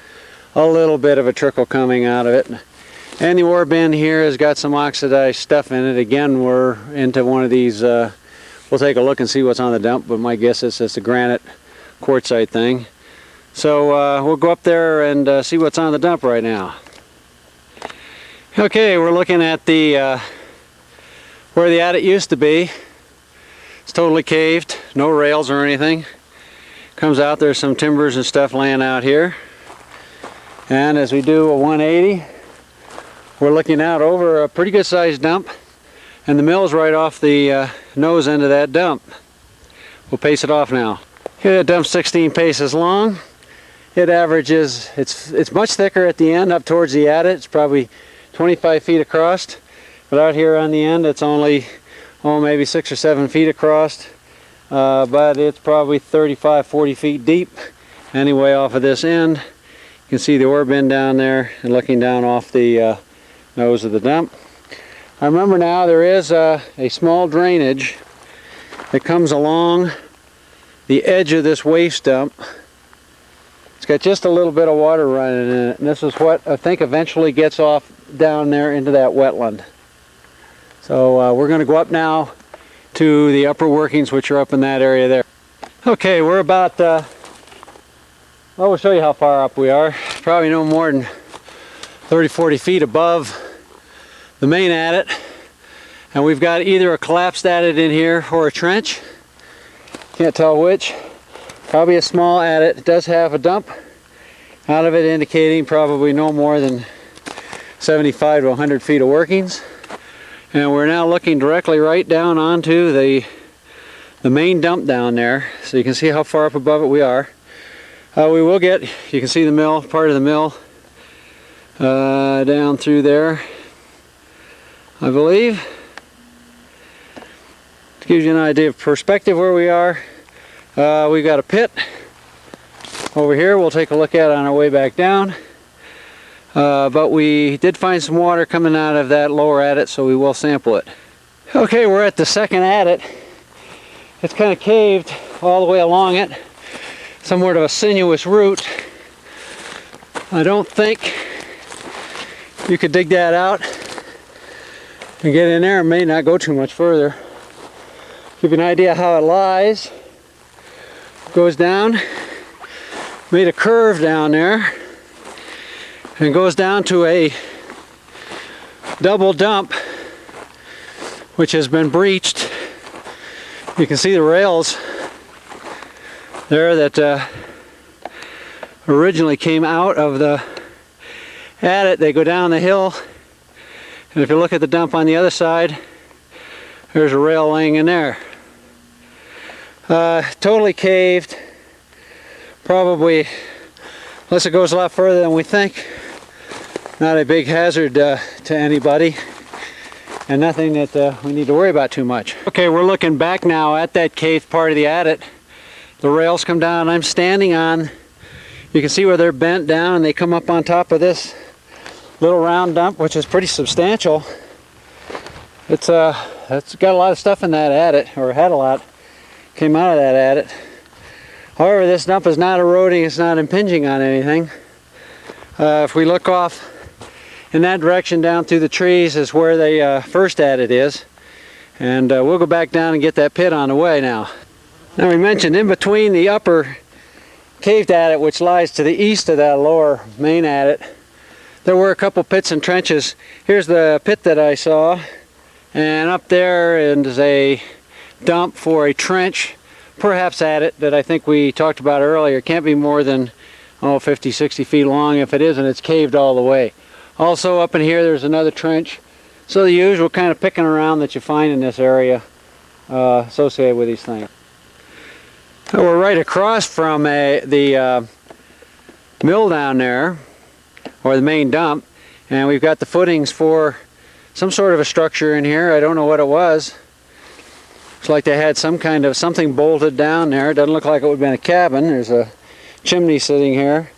little bit of a trickle coming out of it. And the ore bin here has got some oxidized stuff in it. Again, we're into one of these, we'll take a look and see what's on the dump, but my guess is it's a granite quartzite thing. So we'll go up there and see what's on the dump right now. Okay, we're looking at the where the adit used to be. It's totally caved, no rails or anything. Comes out, there's some timbers and stuff laying out here. And as we do a 180, we're looking out over a pretty good sized dump, and the mill's right off the nose end of that dump. We'll pace it off now. Okay, that dump's 16 paces long. It averages, it's much thicker at the end up towards the adit. It's probably 25 feet across, but out here on the end it's only maybe 6 or 7 feet across, but it's probably 35-40 feet deep anyway off of this end. You can see the ore bin down there and looking down off the nose of the dump. I remember now there is a small drainage that comes along the edge of this waste dump. It's got just a little bit of water running in it, and this is what I think eventually gets off down there into that wetland. So we're going to go up now to the upper workings, which are up in that area there. Okay, we're about, well, we'll show you how far up we are. Probably no more than 30-40 feet above the main adit. And we've got either a collapsed adit in here or a trench. Can't tell which. Probably a small adit. It does have a dump out of it, indicating probably no more than 75 to 100 feet of workings. And we're now looking directly right down onto the main dump down there, so you can see how far up above it we are. We will get, you can see the mill, part of the mill down through there, I believe. To give you an idea of perspective where we are, we've got a pit over here we'll take a look at on our way back down. But we did find some water coming out of that lower adit, so we will sample it. Okay, we're at the second adit. It's kind of caved all the way along it, somewhat of a sinuous route. I don't think you could dig that out and get in there. It may not go too much further. Give you an idea how it lies. Goes down, made a curve down there, and goes down to a double dump which has been breached. You can see the rails there that originally came out of the adit. They go down the hill, and if you look at the dump on the other side, there's a rail laying in there. Totally caved, probably, unless it goes a lot further than we think, not a big hazard to anybody, and nothing that we need to worry about too much. Okay, we're looking back now at that caved part of the adit. The rails come down. I'm standing on, you can see where they're bent down, and they come up on top of this little round dump, which is pretty substantial. It's got a lot of stuff in that adit, or had a lot, came out of that adit. However, this dump is not eroding, it's not impinging on anything. If we look off in that direction down through the trees is where the first adit is, and we'll go back down and get that pit on the way now. Now, we mentioned in between the upper caved adit, which lies to the east of that lower main adit, there were a couple pits and trenches. Here's the pit that I saw, and up there is a dump for a trench, perhaps adit, that I think we talked about earlier. It can't be more than 50-60 feet long. If it isn't, it's caved all the way. Also up in here there's another trench. So the usual kind of picking around that you find in this area associated with these things. So we're right across from the mill down there, or the main dump, and we've got the footings for some sort of a structure in here. I don't know what it was. Looks like they had some kind of something bolted down there. It doesn't look like it would have been a cabin. There's a chimney sitting here.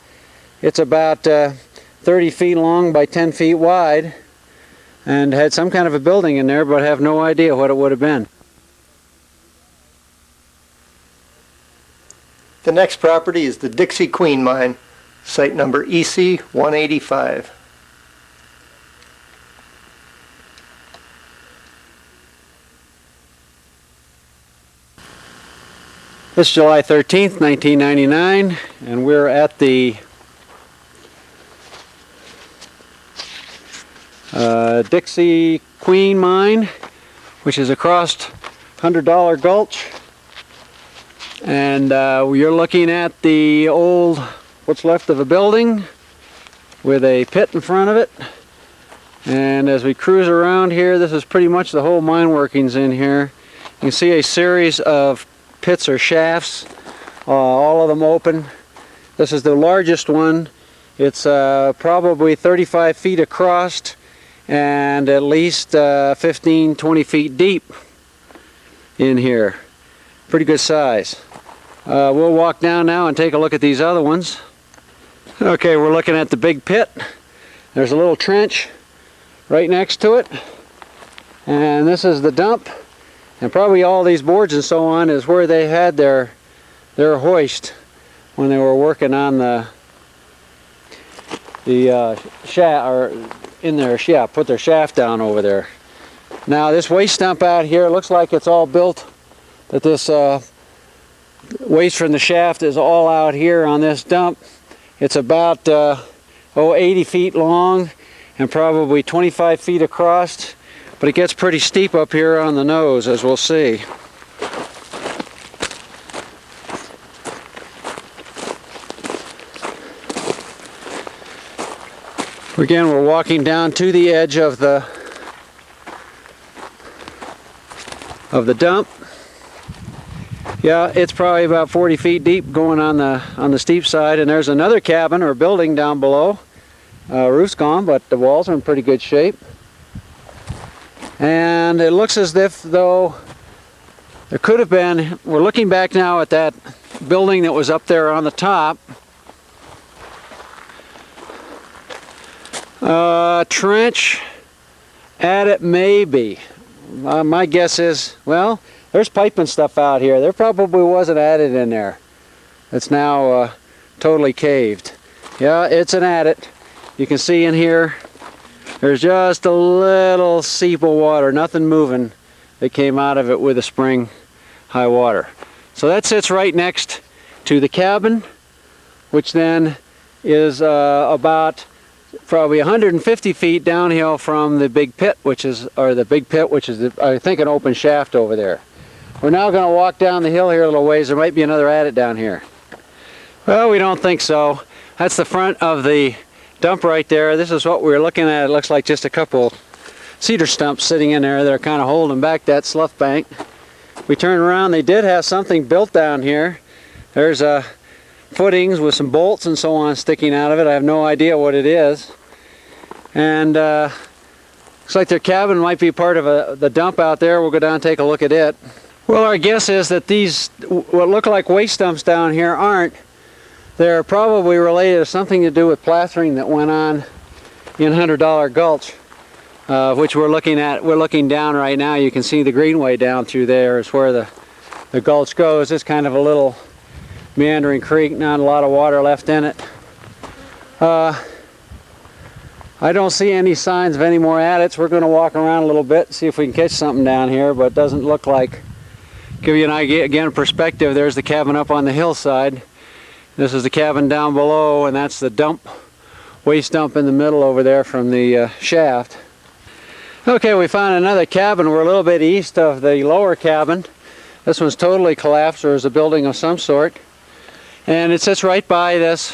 It's about 30 feet long by 10 feet wide, and had some kind of a building in there, but I have no idea what it would have been. The next property is the Dixie Queen Mine, site number EC 185. It's July 13th, 1999, and we're at the Dixie Queen Mine, which is across $100 Gulch. And you're looking at the old, what's left of a building with a pit in front of it. And as we cruise around here, this is pretty much the whole mine workings in here. You can see a series of pits or shafts, all of them open. This is the largest one. It's probably 35 feet across and at least 15, 20 feet deep in here. Pretty good size. We'll walk down now and take a look at these other ones. Okay, we're looking at the big pit. There's a little trench right next to it. And this is the dump. And probably all these boards and so on is where they had their hoist when they were working on the shaft, or in their shaft, put their shaft down over there. Now this waste dump out here, it looks like it's all built, that this waste from the shaft is all out here on this dump. It's about 80 feet long and probably 25 feet across, but it gets pretty steep up here on the nose, as we'll see. Again, we're walking down to the edge of the dump. Yeah, it's probably about 40 feet deep going on the steep side, and there's another cabin or building down below. Roof's gone, but the walls are in pretty good shape. And it looks as if though there could have been, we're looking back now at that building that was up there on the top. Trench at it maybe. My guess is, well, there's pipe and stuff out here. There probably wasn't adit in there. It's now totally caved. Yeah, it's an adit. You can see in here, there's just a little seep of water, nothing moving that came out of it with a spring high water. So that sits right next to the cabin, which then is about probably 150 feet downhill from the big pit, which is, I think, an open shaft over there. We're now going to walk down the hill here a little ways. There might be another adit down here. Well, we don't think so. That's the front of the dump right there. This is what we're looking at. It looks like just a couple cedar stumps sitting in there that are kind of holding back that slough bank. We turn around, they did have something built down here. There's footings with some bolts and so on sticking out of it. I have no idea what it is. And looks like their cabin might be part of the dump out there. We'll go down and take a look at it. Well, our guess is that these, what look like waste dumps down here, aren't. They're probably related to something to do with plastering that went on in $100 Gulch, which we're looking at. We're looking down right now. You can see the greenway down through there is where the gulch goes. It's kind of a little meandering creek, not a lot of water left in it. I don't see any signs of any more adits. We're going to walk around a little bit, see if we can catch something down here, but it doesn't look like. Give you an idea, again, perspective. There's the cabin up on the hillside. This is the cabin down below, and that's the dump, waste dump in the middle over there from the shaft. Okay, we found another cabin. We're a little bit east of the lower cabin. This one's totally collapsed, or is a building of some sort. And it sits right by this,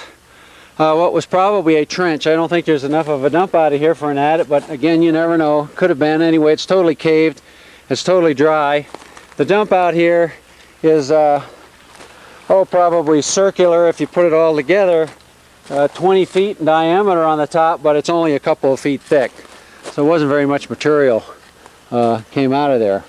what was probably a trench. I don't think there's enough of a dump out of here for an adit, but again, you never know. Could have been. Anyway, it's totally caved. It's totally dry. The dump out here is, probably circular if you put it all together. 20 feet in diameter on the top, but it's only a couple of feet thick. So it wasn't very much material came out of there.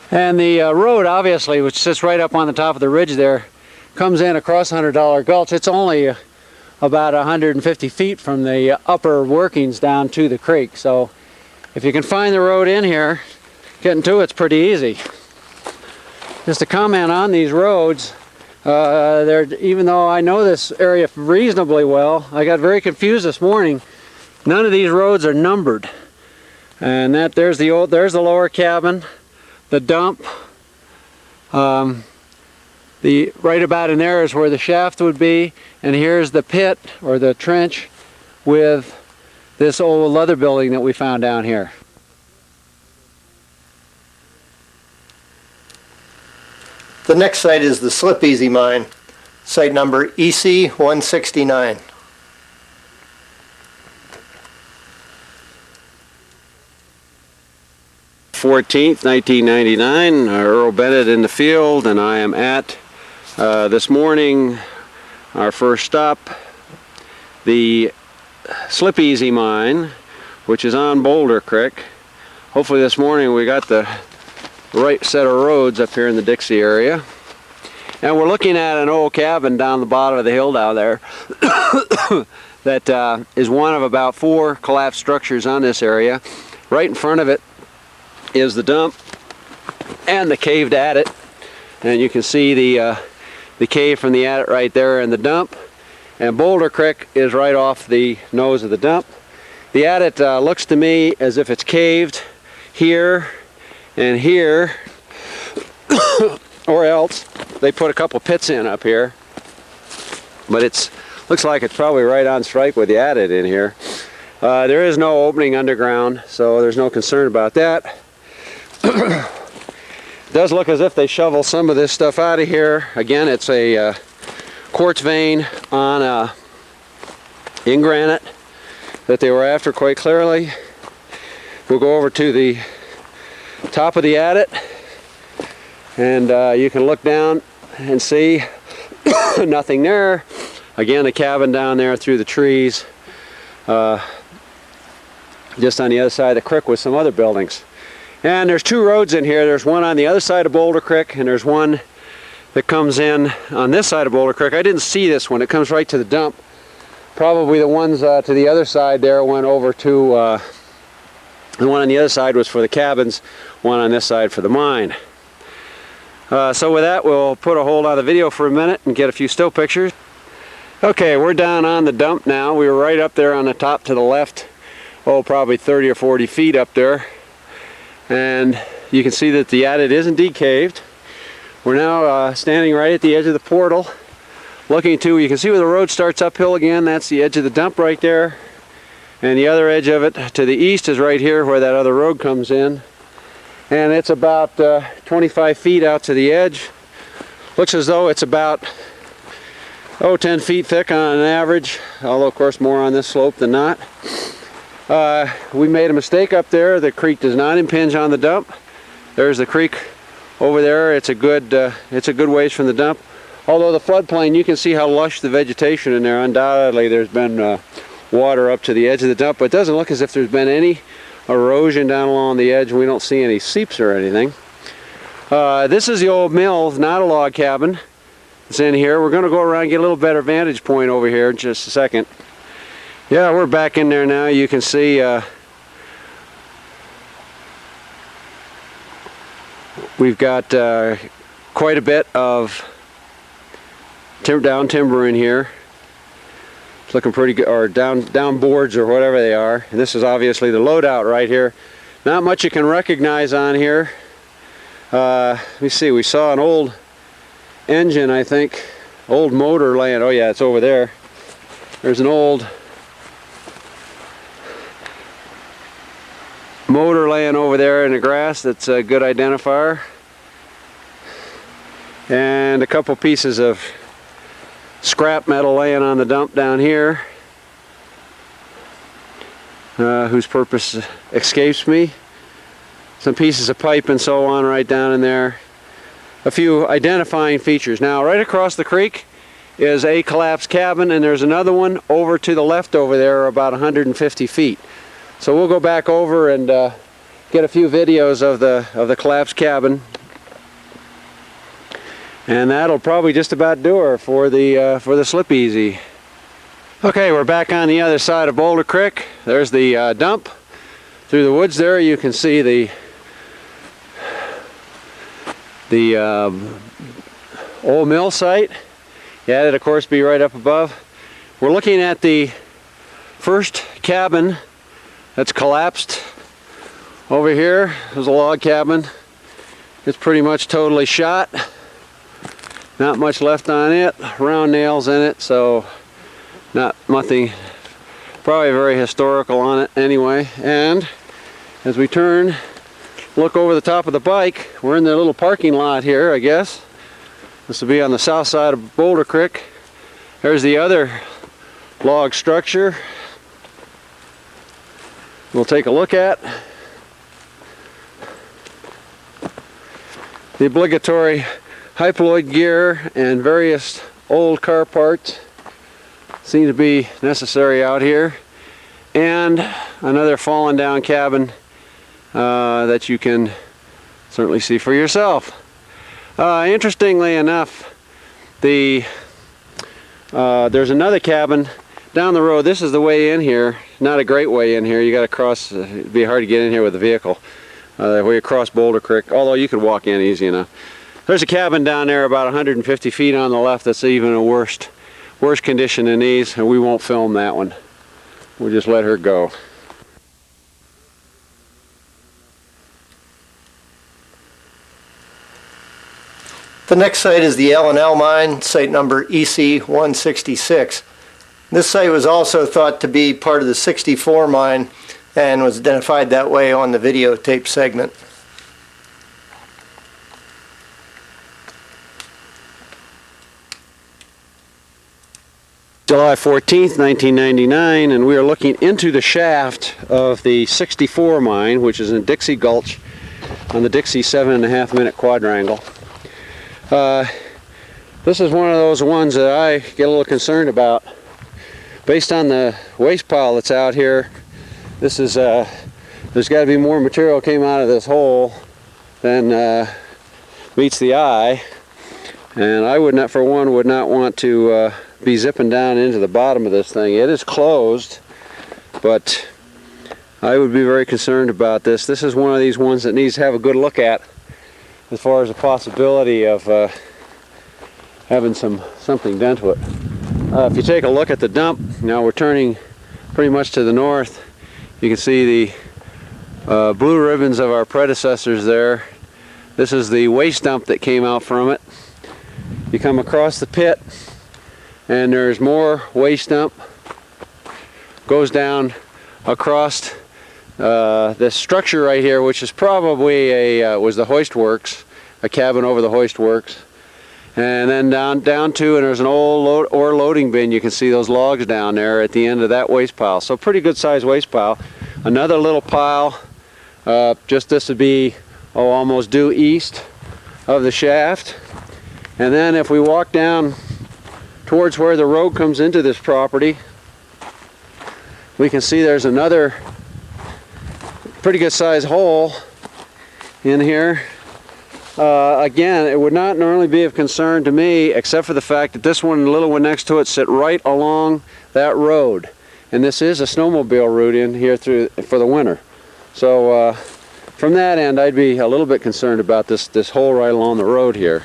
And the road, obviously, which sits right up on the top of the ridge there, comes in across $100 Gulch. It's only about 150 feet from the upper workings down to the creek. So if you can find the road in here, getting to it's pretty easy. Just to comment on these roads, even though I know this area reasonably well, I got very confused this morning. None of these roads are numbered. And there's the lower cabin, the dump. Right about in there is where the shaft would be, and here's the pit or the trench with this old leather building that we found down here. The next site is the Slip Easy Mine, site number EC 169. (14th, 1999). Earl Bennett in the field, and I am at this morning our first stop, the Slip Easy Mine, which is on Boulder Creek. Hopefully this morning we got the right set of roads up here in the Dixie area. And we're looking at an old cabin down the bottom of the hill down there that is one of about 4 collapsed structures on this area. Right in front of it is the dump and the caved adit, and you can see the cave from the adit right there in the dump, and Boulder Creek is right off the nose of the dump. The adit looks to me as if it's caved here and here, or else they put a couple pits in up here, but it looks like it's probably right on strike with the adit in here. There is no opening underground, so there's no concern about that. It does look as if they shovel some of this stuff out of here. Again, it's a quartz vein on in granite that they were after quite clearly. We'll go over to the top of the adit, and you can look down and see nothing there. Again, the cabin down there through the trees, just on the other side of the creek with some other buildings. And there's 2 roads in here. There's one on the other side of Boulder Creek, and there's one that comes in on this side of Boulder Creek. I didn't see this one. It comes right to the dump. Probably the ones to the other side there went over to, the one on the other side was for the cabins, one on this side for the mine. So with that, we'll put a hold on the video for a minute and get a few still pictures. Okay, we're down on the dump now. We were right up there on the top to the left, probably 30 or 40 feet up there. And you can see that the adit is indeed caved. We're now standing right at the edge of the portal, looking to, you can see where the road starts uphill again. That's the edge of the dump right there. And the other edge of it to the east is right here where that other road comes in. And it's about 25 feet out to the edge. Looks as though it's about 10 feet thick on average, although of course more on this slope than not. We made a mistake up there. The creek does not impinge on the dump. There's the creek over there. It's a good ways from the dump. Although the floodplain, you can see how lush the vegetation in there. Undoubtedly there's been water up to the edge of the dump, but it doesn't look as if there's been any erosion down along the edge. We don't see any seeps or anything. This is the old mill, not a log cabin. It's in here. We're going to go around and get a little better vantage point over here in just a second. Yeah, we're back in there now. You can see we've got quite a bit of down timber in here. It's looking pretty good, or down boards or whatever they are. And this is obviously the loadout right here. Not much you can recognize on here. Let me see, we saw an old engine, I think, old motor laying, oh yeah, it's over there. There's an old motor laying over there in the grass. That's a good identifier. And a couple pieces of scrap metal laying on the dump down here, whose purpose escapes me. Some pieces of pipe and so on right down in there. A few identifying features. Now right across the creek is a collapsed cabin, and there's another one over to the left over there about 150 feet. So we'll go back over and get a few videos of the collapsed cabin, and that'll probably just about do her for the Slip Easy. Okay, we're back on the other side of Boulder Creek. There's the dump. Through the woods there, you can see the old mill site. Yeah, it'd of course be right up above. We're looking at the first cabin that's collapsed over here. There's a log cabin. It's pretty much totally shot. Not much left on it. Round nails in it, so nothing Probably very historical on it anyway. And as we turn, look over the top of the bike, we're in the little parking lot here, I guess. This will be on the south side of Boulder Creek. There's the other log structure we'll take a look at. The obligatory hypoloid gear and various old car parts seem to be necessary out here. And another fallen down cabin that you can certainly see for yourself. Interestingly enough, there's another cabin down the road. This is the way in here. Not a great way in here. You got to cross. It'd be hard to get in here with a vehicle. Way across Boulder Creek. Although you could walk in easy enough. There's a cabin down there about 150 feet on the left. That's even a worse condition than these, and we won't film that one. We'll just let her go. The next site is the L&L mine, site number EC-166. This site was also thought to be part of the 64 mine and was identified that way on the videotape segment. July 14th, 1999, and we are looking into the shaft of the 64 mine, which is in Dixie Gulch on the Dixie 7.5 minute quadrangle. This is one of those ones that I get a little concerned about. Based on the waste pile that's out here, this is there's got to be more material came out of this hole than meets the eye, and I would not, for one, would not want to be zipping down into the bottom of this thing. It is closed, but I would be very concerned about this. This is one of these ones that needs to have a good look at as far as the possibility of having something done to it. If you take a look at the dump, now we're turning pretty much to the north. You can see the blue ribbons of our predecessors there. This is the waste dump that came out from it. You come across the pit, and there's more waste dump. Goes down across this structure right here, which is probably was the hoist works, a cabin over the hoist works. And then down to, and there's an old ore loading bin. You can see those logs down there at the end of that waste pile. So pretty good sized waste pile. Another little pile, just this would be almost due east of the shaft. And then if we walk down towards where the road comes into this property, we can see there's another pretty good sized hole in here. Again, it would not normally be of concern to me, except for the fact that this one and the little one next to it sit right along that road, and this is a snowmobile route in here through for the winter. So from that end, I'd be a little bit concerned about this hole right along the road here.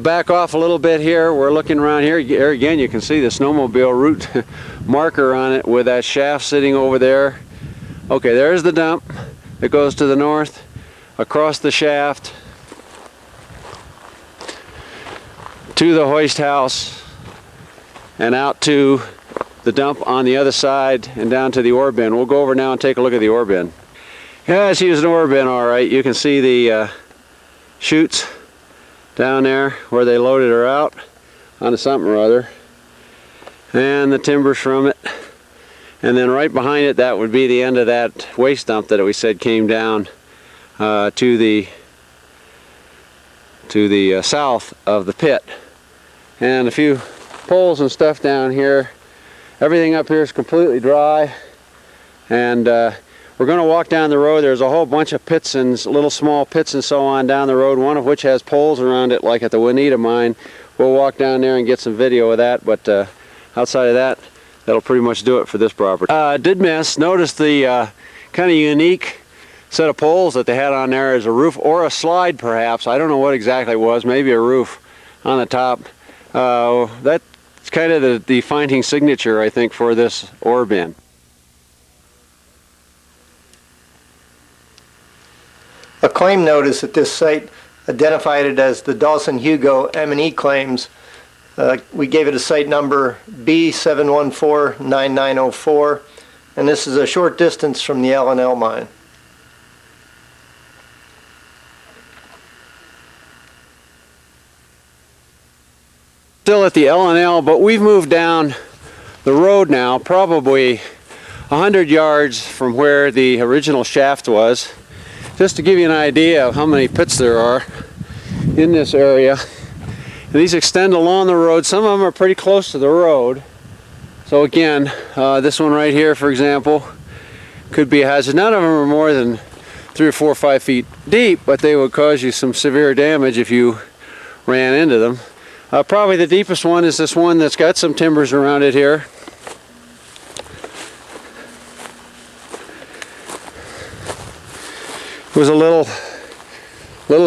Back off a little bit here. We're looking around here. Here again, you can see the snowmobile route marker on it with that shaft sitting over there. Okay, there's the dump. It goes to the north, across the shaft, to the hoist house, and out to the dump on the other side and down to the ore bin. We'll go over now and take a look at the ore bin. Yeah, it's used an ore bin, all right. You can see the chutes down there where they loaded her out onto something or other, and the timbers from it. And then right behind it, that would be the end of that waste dump that we said came down to the south of the pit. And a few poles and stuff down here. Everything up here is completely dry, and we're going to walk down the road. There's a whole bunch of pits and little small pits and so on down the road, one of which has poles around it like at the Juanita mine. We'll walk down there and get some video of that, but outside of that, that'll pretty much do it for this property. Did miss, notice the kind of unique set of poles that they had on there as a roof or a slide perhaps. I don't know what exactly it was, maybe a roof on the top. That's kind of the defining signature, I think, for this ore bin. A claim notice at this site identified it as the Dawson-Hugo M&E claims. We gave it a site number B7149904. and this is a short distance from the L&L mine. Still at the L&L, but we've moved down the road now, probably 100 yards from where the original shaft was, just to give you an idea of how many pits there are in this area. And these extend along the road. Some of them are pretty close to the road. So again, this one right here, for example, could be a hazard. None of them are more than 3 or 4 or 5 feet deep, but they would cause you some severe damage if you ran into them. Probably the deepest one is this one that's got some timbers around it here. It was a little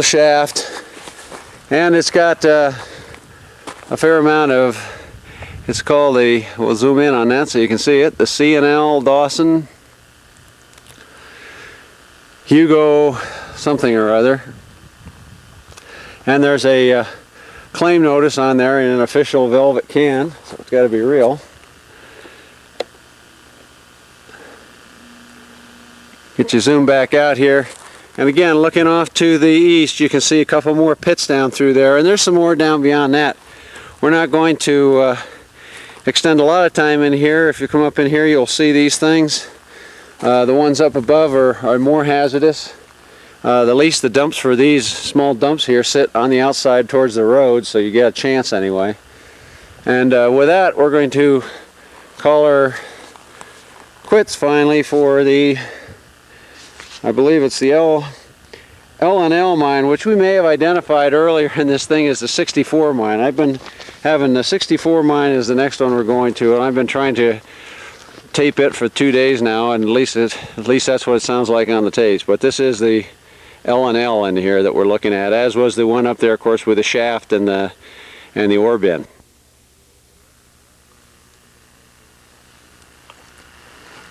shaft, and it's got a fair amount of, it's called the, we'll zoom in on that so you can see it, the C&L Dawson Hugo something or other. And there's a claim notice on there in an official velvet can, so it's got to be real. Get you zoom back out here, and again, looking off to the east, you can see a couple more pits down through there, and there's some more down beyond that. We're not going to extend a lot of time in here. If you come up in here, you'll see these things. The ones up above are more hazardous. At least the dumps for these small dumps here sit on the outside towards the road, so you get a chance anyway. And with that, we're going to call her quits finally for the, I believe it's the L&L mine, which we may have identified earlier in this thing as the 64 mine. I've been having the 64 mine is the next one we're going to, and I've been trying to tape it for 2 days now, and at least that's what it sounds like on the tapes. But this is the L&L in here that we're looking at, as was the one up there, of course, with the shaft and the ore bin.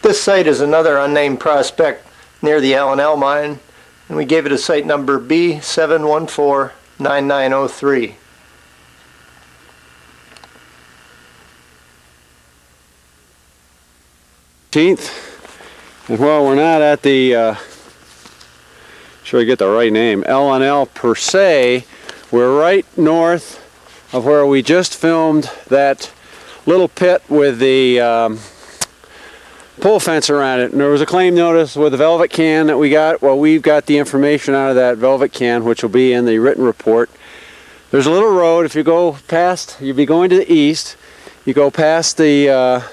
This site is another unnamed prospect near the L&L mine, and we gave it a site number B7149903. And while we're not at the sure I get the right name, L&L Perce, we're right north of where we just filmed that little pit with the pole fence around it. And there was a claim notice with a velvet can that we got. Well, we've got the information out of that velvet can, which will be in the written report. There's a little road. If you go past, you'll be going to the east. You go past the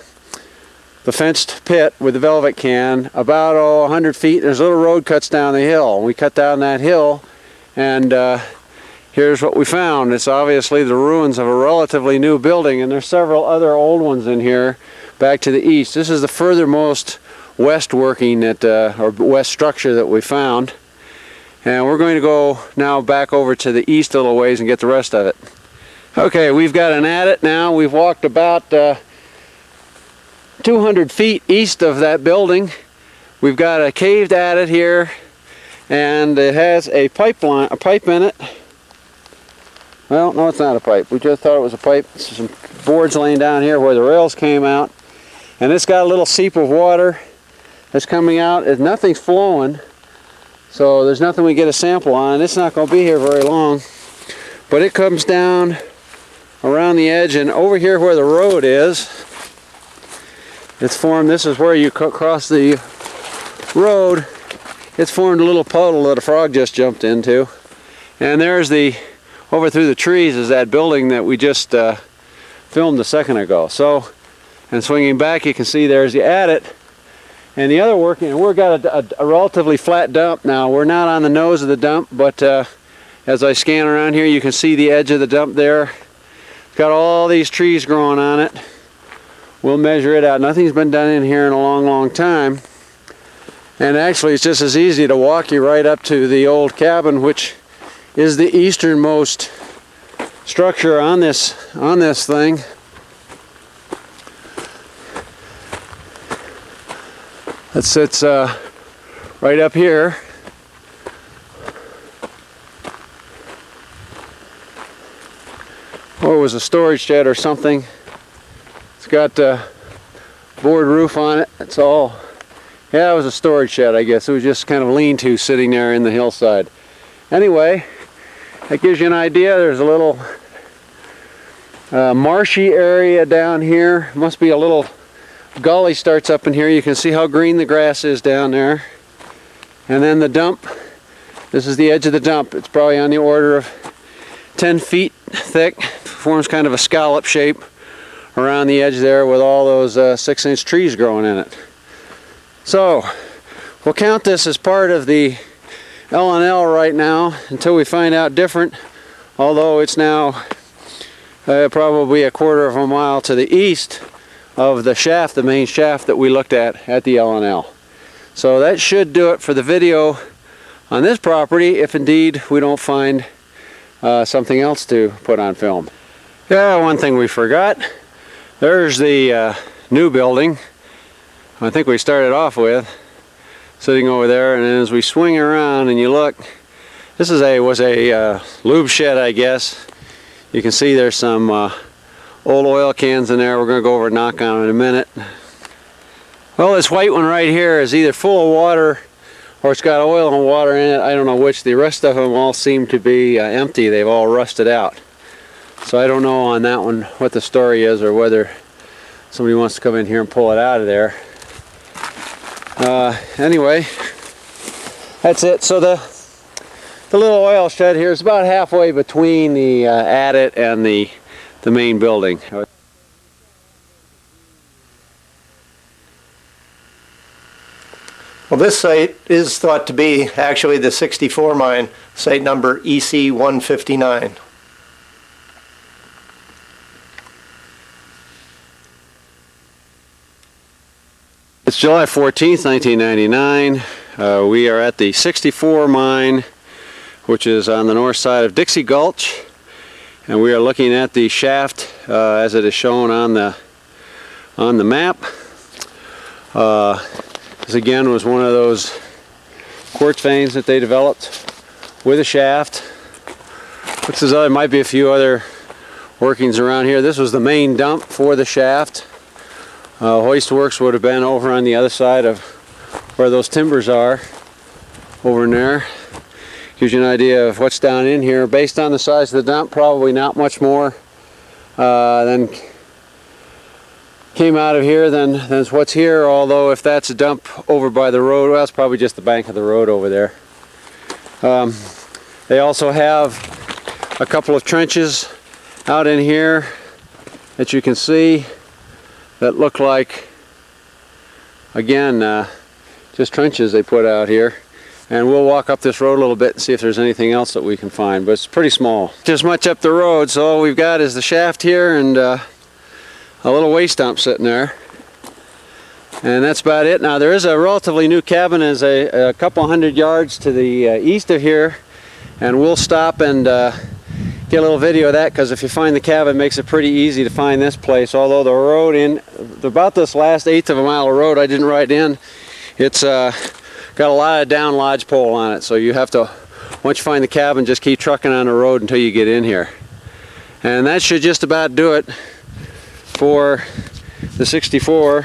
fenced pit with the velvet can, about 100 feet, there's a little road cuts down the hill. We cut down that hill, and here's what we found. It's obviously the ruins of a relatively new building, and there's several other old ones in here back to the east. This is the furthermost west working or west structure that we found. And we're going to go now back over to the east a little ways and get the rest of it. Okay, we've got an adit now. We've walked about 200 feet east of that building. We've got a caved adit here, and it has a pipe in it. Well, no, it's not a pipe. We just thought it was a pipe. There's some boards laying down here where the rails came out, and it's got a little seep of water that's coming out. Nothing's flowing, so there's nothing we get a sample on. It's not going to be here very long, but it comes down around the edge, and over here where the road is, it's formed, this is where you cross the road, it's formed a little puddle that a frog just jumped into. And there's over through the trees is that building that we just filmed a second ago. So, and swinging back, you can see there's the adit. And the other working, we've got a relatively flat dump now. We're not on the nose of the dump, but as I scan around here, you can see the edge of the dump there. It's got all these trees growing on it. We'll measure it out. Nothing's been done in here in a long, long time. And actually, it's just as easy to walk you right up to the old cabin, which is the easternmost structure on this thing. It sits right up here. Or it was a storage shed or something. It's got a board roof on it. It's all Yeah, it was a storage shed, I guess. It was just kind of lean-to sitting there in the hillside. Anyway, that gives you an idea. There's a little marshy area down here. Must be a little gully starts up in here. You can see how green the grass is down there. And then the dump. This is the edge of the dump. It's probably on the order of 10 feet thick. Forms kind of a scallop shape around the edge there with all those 6-inch trees growing in it. So we'll count this as part of the L&L right now until we find out different, although it's now probably a quarter of a mile to the east of the shaft, the main shaft that we looked at the L&L. So that should do it for the video on this property, if indeed we don't find something else to put on film. Yeah, one thing we forgot. There's the new building I think we started off with, sitting over there, and then as we swing around and you look, this was a lube shed, I guess. You can see there's some old oil cans in there. We're going to go over and knock on them in a minute. Well, this white one right here is either full of water or it's got oil and water in it. I don't know which. The rest of them all seem to be empty. They've all rusted out. So I don't know on that one what the story is, or whether somebody wants to come in here and pull it out of there. Anyway, that's it. So the little oil shed here is about halfway between the adit and the main building. Well, this site is thought to be actually the 64 mine, site number EC 159. It's July 14th, 1999. We are at the 64 mine, which is on the north side of Dixie Gulch, and we are looking at the shaft as it is shown on the map. This again was one of those quartz veins that they developed with a shaft. Looks as though there might be a few other workings around here. This was the main dump for the shaft. Hoist works would have been over on the other side of where those timbers are, over in there. Gives you an idea of what's down in here. Based on the size of the dump, probably not much more than came out of here than what's here, although if that's a dump over by the road, well, it's probably just the bank of the road over there. They also have a couple of trenches out in here that you can see that look like, again, just trenches they put out here. And we'll walk up this road a little bit and see if there's anything else that we can find, but it's pretty small. Just much up the road, so all we've got is the shaft here and a little waste dump sitting there. And that's about it. Now there is a relatively new cabin as a couple hundred yards to the east of here, and we'll stop and get a little video of that, because if you find the cabin, it makes it pretty easy to find this place. Although the road in about this last eighth of a mile of road I didn't ride in, it's got a lot of down lodge pole on it, so you have to, once you find the cabin, just keep trucking on the road until you get in here. And that should just about do it for the 64,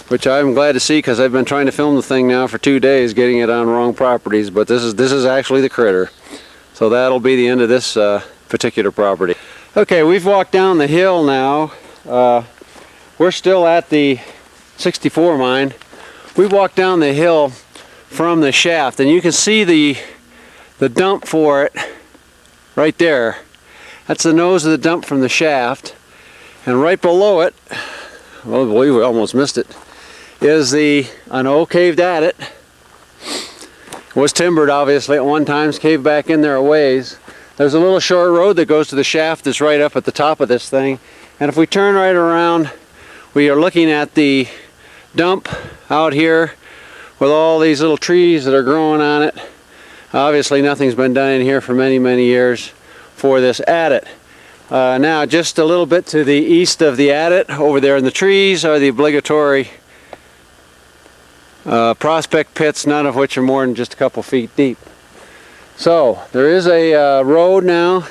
which I'm glad to see, because I've been trying to film the thing now for 2 days, getting it on wrong properties, but this is actually the critter. So that'll be the end of this particular property. Okay, we've walked down the hill now. We're still at the 64 mine. We walked down the hill from the shaft, and you can see the dump for it right there. That's the nose of the dump from the shaft, and right below it, well, I believe we almost missed it, is an old caved adit. It was timbered obviously at one time, caved back in there a ways. There's a little short road that goes to the shaft that's right up at the top of this thing, and if we turn right around, we are looking at the dump out here with all these little trees that are growing on it. Obviously nothing's been done in here for many, many years for this adit. Now just a little bit to the east of the adit, over there in the trees, are the obligatory prospect pits, none of which are more than just a couple feet deep. So there is a road now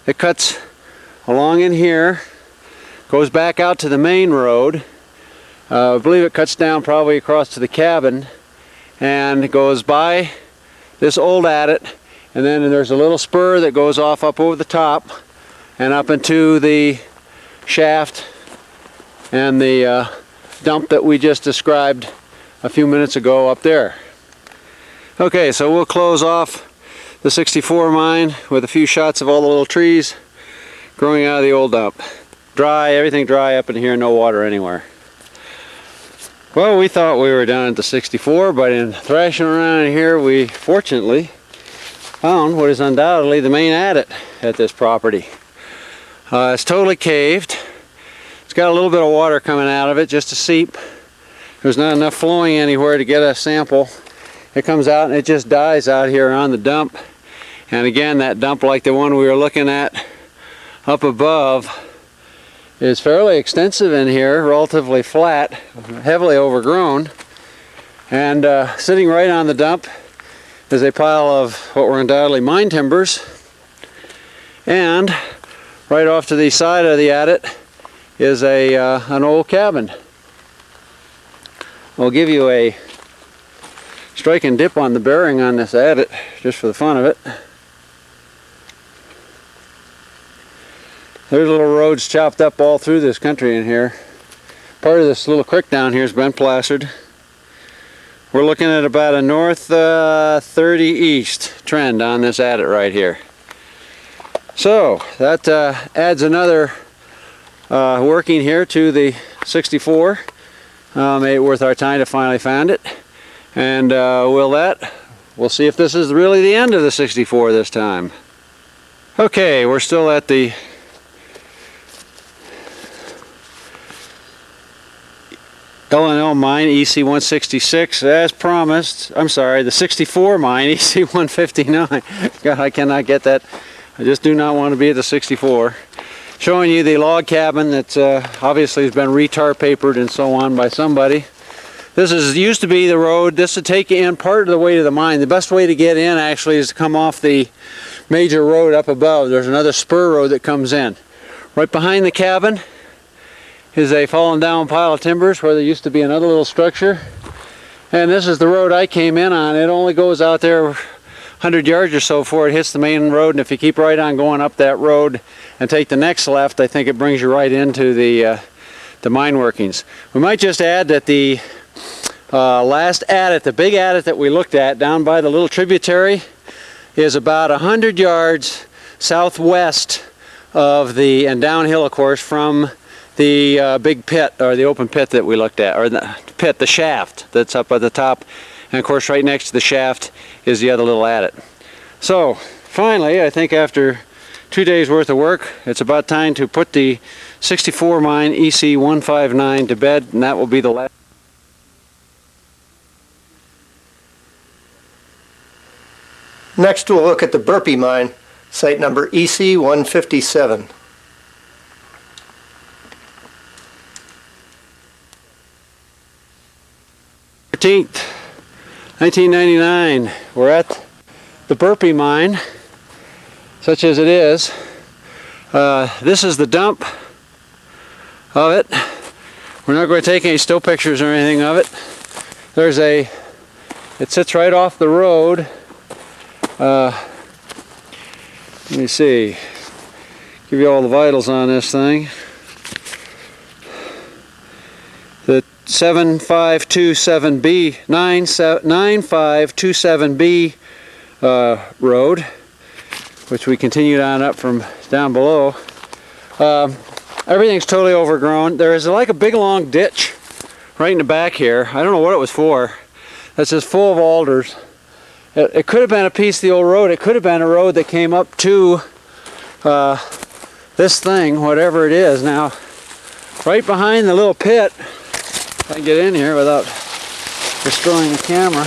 that cuts along in here, goes back out to the main road. I believe it cuts down probably across to the cabin. and it goes by this old adit, and then there's a little spur that goes off up over the top and up into the shaft and the dump that we just described a few minutes ago up there. Okay, so we'll close off the 64 mine with a few shots of all the little trees growing out of the old dump. Dry, everything dry up in here, no water anywhere. Well, we thought we were down at the 64, but in thrashing around in here, we fortunately found what is undoubtedly the main adit at this property. It's totally caved. It's got a little bit of water coming out of it, just a seep. There's not enough flowing anywhere to get a sample. It comes out and it just dies out here on the dump. And again, that dump, like the one we were looking at up above, is fairly extensive in here, relatively flat, heavily overgrown. And sitting right on the dump is a pile of what were undoubtedly mine timbers. And right off to the side of the adit is an old cabin. I'll give you a strike and dip on the bearing on this adit, just for the fun of it. There's little roads chopped up all through this country in here. Part of this little creek down here has been plastered. We're looking at about a north 30 east trend on this adit right here. So that adds another working here to the 64. Made it worth our time to finally find it. And we'll see if this is really the end of the 64 this time. Okay, we're still at the L&L mine, EC-166, as promised. I'm sorry, the 64 mine, EC-159. God, I cannot get that. I just do not want to be at the 64. Showing you the log cabin that obviously has been retar papered and so on by somebody. This used to be the road. This would take you in part of the way to the mine. The best way to get in actually is to come off the major road up above. There's another spur road that comes in. Right behind the cabin is a fallen down pile of timbers where there used to be another little structure. And this is the road I came in on. It only goes out there 100 yards or so before it hits the main road, and if you keep right on going up that road and take the next left, I think it brings you right into the mine workings. We might just add that the last adit, the big adit that we looked at down by the little tributary, is about 100 yards southwest of the, and downhill of course, from the big pit, or the open pit that we looked at, or the pit, the shaft that's up at the top. And of course right next to the shaft is the other little adit. So finally, I think after 2 days worth of work, it's about time to put the 64 mine EC-159 to bed, and that will be the last. Next we'll look at the Burpee mine, site number EC-157. 13th, 1999. We're at the Burpee mine, such as it is. This is the dump of it. We're not going to take any still pictures or anything of it. It sits right off the road. Let me see, give you all the vitals on this thing. The 7527B, 9527B road, which we continued on up from down below. Everything's totally overgrown. There is like a big long ditch right in the back here. I don't know what it was for. That's just full of alders. It could have been a piece of the old road. It could have been a road that came up to this thing, whatever it is. Now, right behind the little pit, if I can get in here without destroying the camera,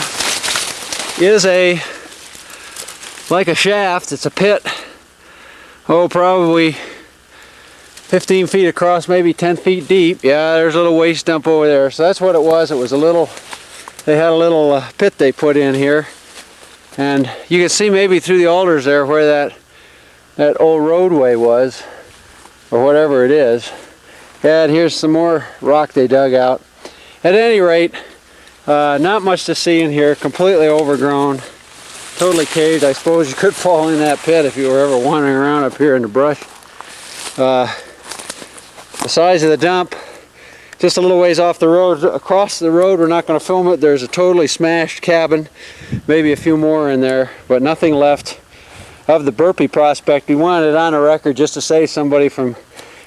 is like a shaft. It's a pit, probably 15 feet across, maybe 10 feet deep. Yeah, there's a little waste dump over there. So that's what it was. It was they had a little pit they put in here. And you can see maybe through the alders there where that old roadway was, or whatever it is. Yeah, and here's some more rock they dug out. At any rate, Not much to see in here, completely overgrown, totally caved. I suppose you could fall in that pit if you were ever wandering around up here in the brush. The size of the dump, just a little ways off the road, across the road. We're not going to film it. There's a totally smashed cabin, maybe a few more in there, but nothing left of the Burpee prospect. We wanted it on a record just to save somebody from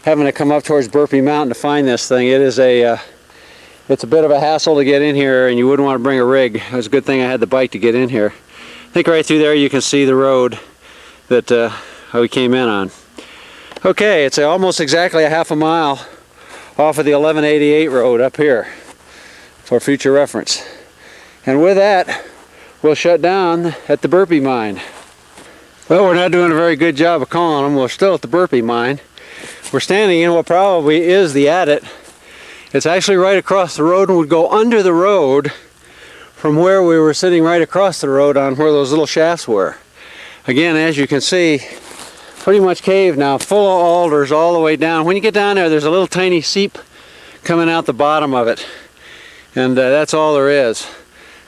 having to come up towards Burpee Mountain to find this thing. It is it's a bit of a hassle to get in here, and you wouldn't want to bring a rig. It was a good thing I had the bike to get in here. I think right through there you can see the road that we came in on. Okay, it's almost exactly a half a mile off of the 1188 road up here for future reference. And with that, we'll shut down at the Burpee mine. Well, we're not doing a very good job of calling them. We're still at the Burpee mine. We're standing in what probably is the adit. It's actually right across the road and would go under the road from where we were sitting, right across the road on where those little shafts were. Again, as you can see, pretty much caved now, full of alders all the way down. When you get down there, there's a little tiny seep coming out the bottom of it, and that's all there is.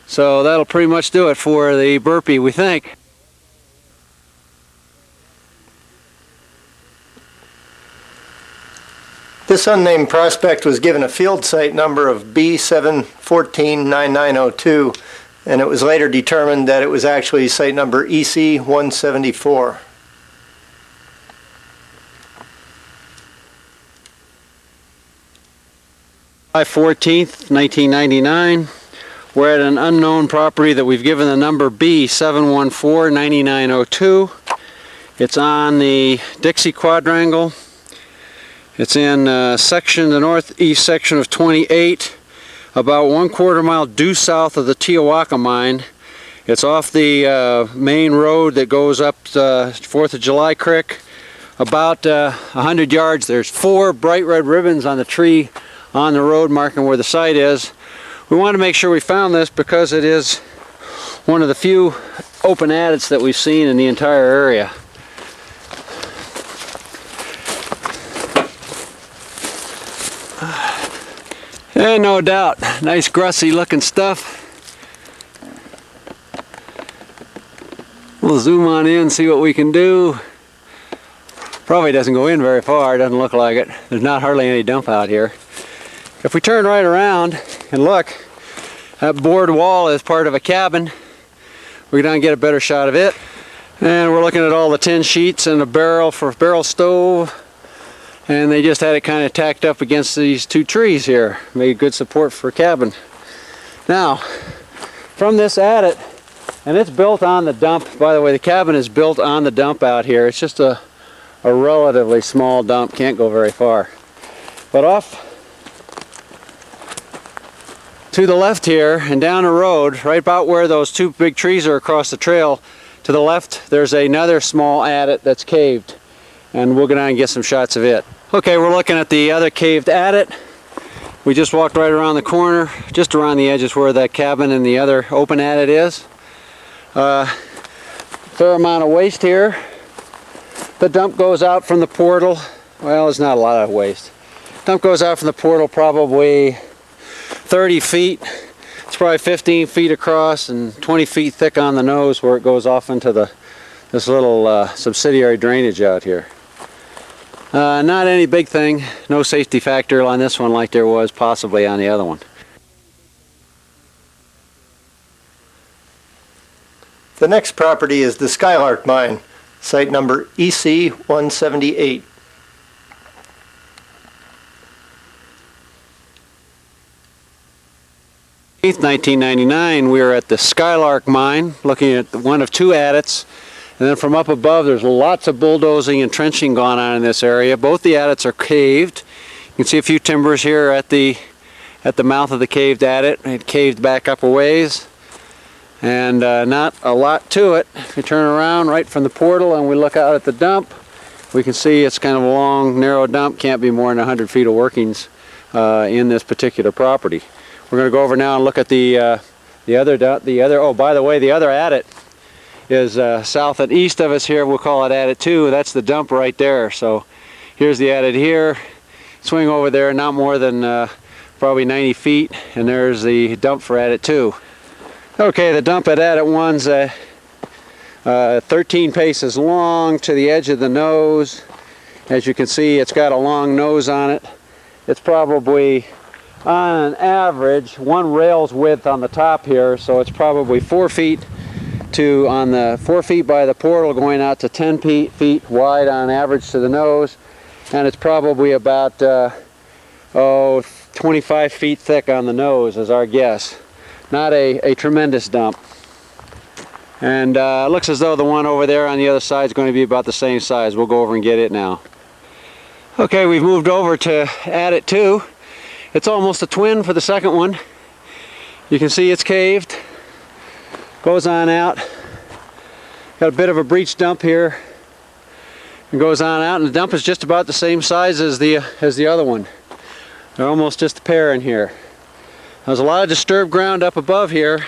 So that'll pretty much do it for the Burpee, we think. This unnamed prospect was given a field site number of B7149902, and it was later determined that it was actually site number EC174. July 14th, 1999. We're at an unknown property that we've given the number B7149902. It's on the Dixie quadrangle. It's in the northeast section of 28, about 1/4 mile due south of the TIAWAKA mine. It's off the main road that goes up 4th of July Creek. About 100 yards, there's 4 bright red ribbons on the tree on the road marking where the site is. We want to make sure we found this because it is one of the few open adits that we've seen in the entire area. And no doubt, nice grussy looking stuff. We'll zoom on in, see what we can do. Probably doesn't go in very far, doesn't look like it. There's not hardly any dump out here. If we turn right around and look, that board wall is part of a cabin. We can get a better shot of it. And we're looking at all the tin sheets and a barrel for a barrel stove. And they just had it kind of tacked up against these 2 trees here. Made good support for a cabin. Now, from this adit, and it's built on the dump. By the way, the cabin is built on the dump out here. It's just a relatively small dump, can't go very far. But off to the left here and down the road, right about where those 2 big trees are across the trail, to the left there's another small adit that's caved. And we'll go down and get some shots of it. Okay, we're looking at the other caved adit. We just walked right around the corner, just around the edges where that cabin and the other open adit is. Fair amount of waste here. The dump goes out from the portal. Well, there's not a lot of waste. Dump goes out from the portal probably 30 feet. It's probably 15 feet across and 20 feet thick on the nose where it goes off into this little subsidiary drainage out here. Not any big thing. No safety factor on this one like there was possibly on the other one. The next property is the Skylark mine, site number EC178. In 1999, we were at the Skylark mine looking at one of 2 adits. And then from up above, there's lots of bulldozing and trenching going on in this area. Both the adits are caved. You can see a few timbers here at the mouth of the caved adit. It caved back up a ways. And not a lot to it. If we turn around right from the portal and we look out at the dump, we can see it's kind of a long, narrow dump. Can't be more than 100 feet of workings in this particular property. We're going to go over now and look at the other. Oh, by the way, the other adit is south and east of us here. We'll call it adit 2. That's the dump right there. So here's the adit here. Swing over there, not more than probably 90 feet, and there's the dump for Adit 2. Okay, the dump at Adit 1's 13 paces long to the edge of the nose. As you can see, it's got a long nose on it. It's probably, on average, one rail's width on the top here, so it's probably 4 feet on the 4 feet by the portal, going out to 10 feet wide on average to the nose, and it's probably about 25 feet thick on the nose is our guess. Not a tremendous dump. And it looks as though the one over there on the other side is going to be about the same size. We'll go over and get it now. Okay, we've moved over to Adit 2. It's almost a twin for the second one. You can see it's caved. Goes on out. Got a bit of a breech dump here. It goes on out, and the dump is just about the same size as the other one. They're almost just a pair in here. There's a lot of disturbed ground up above here,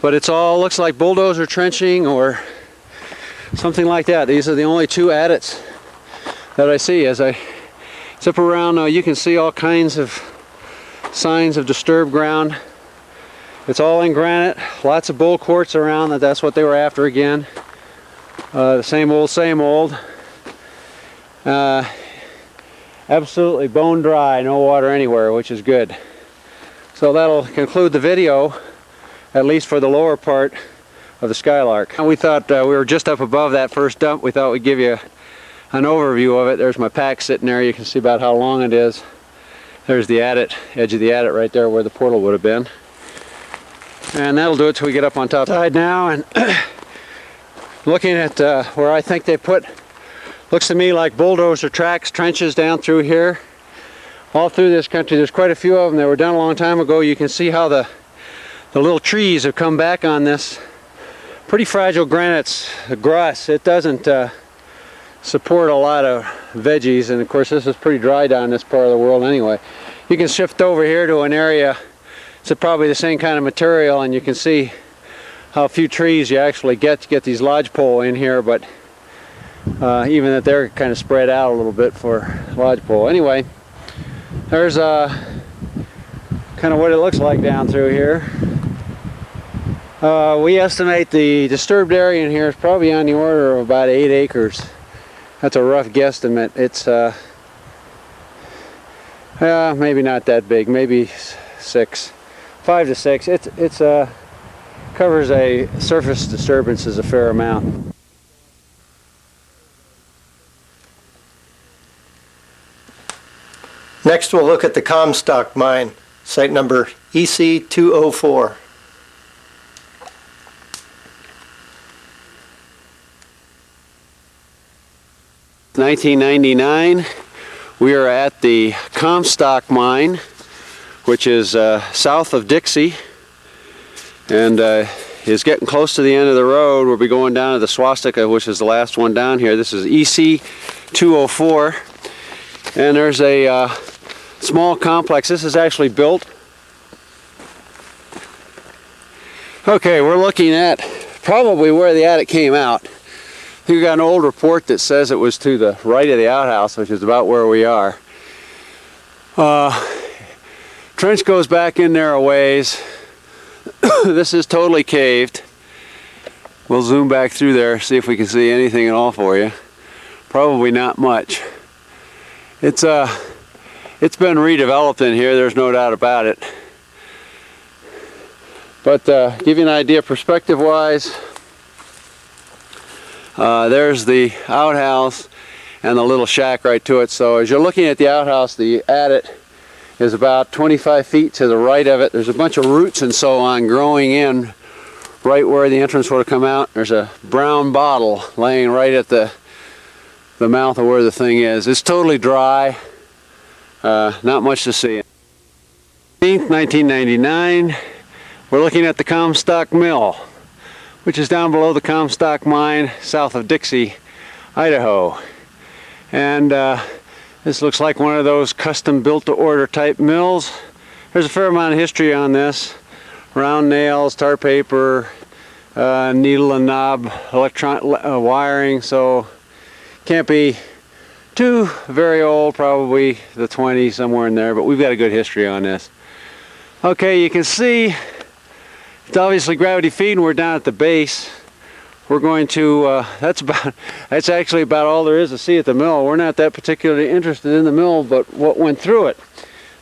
but it's all looks like bulldozer trenching or something like that. These are the only two adits that I see. As I zip around, you can see all kinds of signs of disturbed ground. It's all in granite, lots of bull quartz around. That's what they were after again. The same old, same old. Absolutely bone dry, no water anywhere, which is good. So that'll conclude the video, at least for the lower part of the Skylark. And we thought we were just up above that first dump. We thought we'd give you an overview of it. There's my pack sitting there. You can see about how long it is. There's the adit, edge of the adit right there where the portal would have been. And that'll do it till we get up on top side now. And looking at where I think they put, looks to me like bulldozer tracks, trenches down through here. All through this country, there's quite a few of them that were done a long time ago. You can see how the little trees have come back on this. Pretty fragile granites, grass. It doesn't support a lot of veggies, and of course this is pretty dry down this part of the world anyway. You can shift over here to an area, it's probably the same kind of material, and you can see how few trees you actually get to get these lodgepole in here, but even that they're kind of spread out a little bit for lodgepole. Anyway, there's kind of what it looks like down through here. We estimate the disturbed area in here is probably on the order of about 8 acres. That's a rough guesstimate. It's maybe not that big, maybe 5 to 6. It's covers a surface disturbances a fair amount. Next we'll look at the Comstock mine, site number EC204. In 1999, we are at the Comstock mine, which is south of Dixie, and is getting close to the end of the road. We'll be going down to the swastika, which is the last one down here. This is EC204, and there's a small complex. This is actually built. Okay, we're looking at probably where the attic came out. I think we got an old report that says it was to the right of the outhouse, which is about where we are. Trench goes back in there a ways. This is totally caved. We'll zoom back through there, see if we can see anything at all for you. Probably not much. It's been redeveloped in here, there's no doubt about it. But give you an idea perspective wise, there's the outhouse and the little shack right to it. So as you're looking at the outhouse, the adit is about 25 feet to the right of it. There's a bunch of roots and so on growing in right where the entrance would have come out. There's a brown bottle laying right at the mouth of where the thing is. It's totally dry, not much to see. 1999, we're looking at the Comstock Mill, which is down below the Comstock mine south of Dixie, Idaho. And this looks like one of those custom built to order type mills. There's a fair amount of history on this. Round nails, tar paper, needle and knob, electron wiring, so can't be too very old, probably the 20s, somewhere in there, but we've got a good history on this. Okay, you can see it's obviously gravity feeding. We're down at the base. We're going to, that's actually about all there is to see at the mill. We're not that particularly interested in the mill, but what went through it.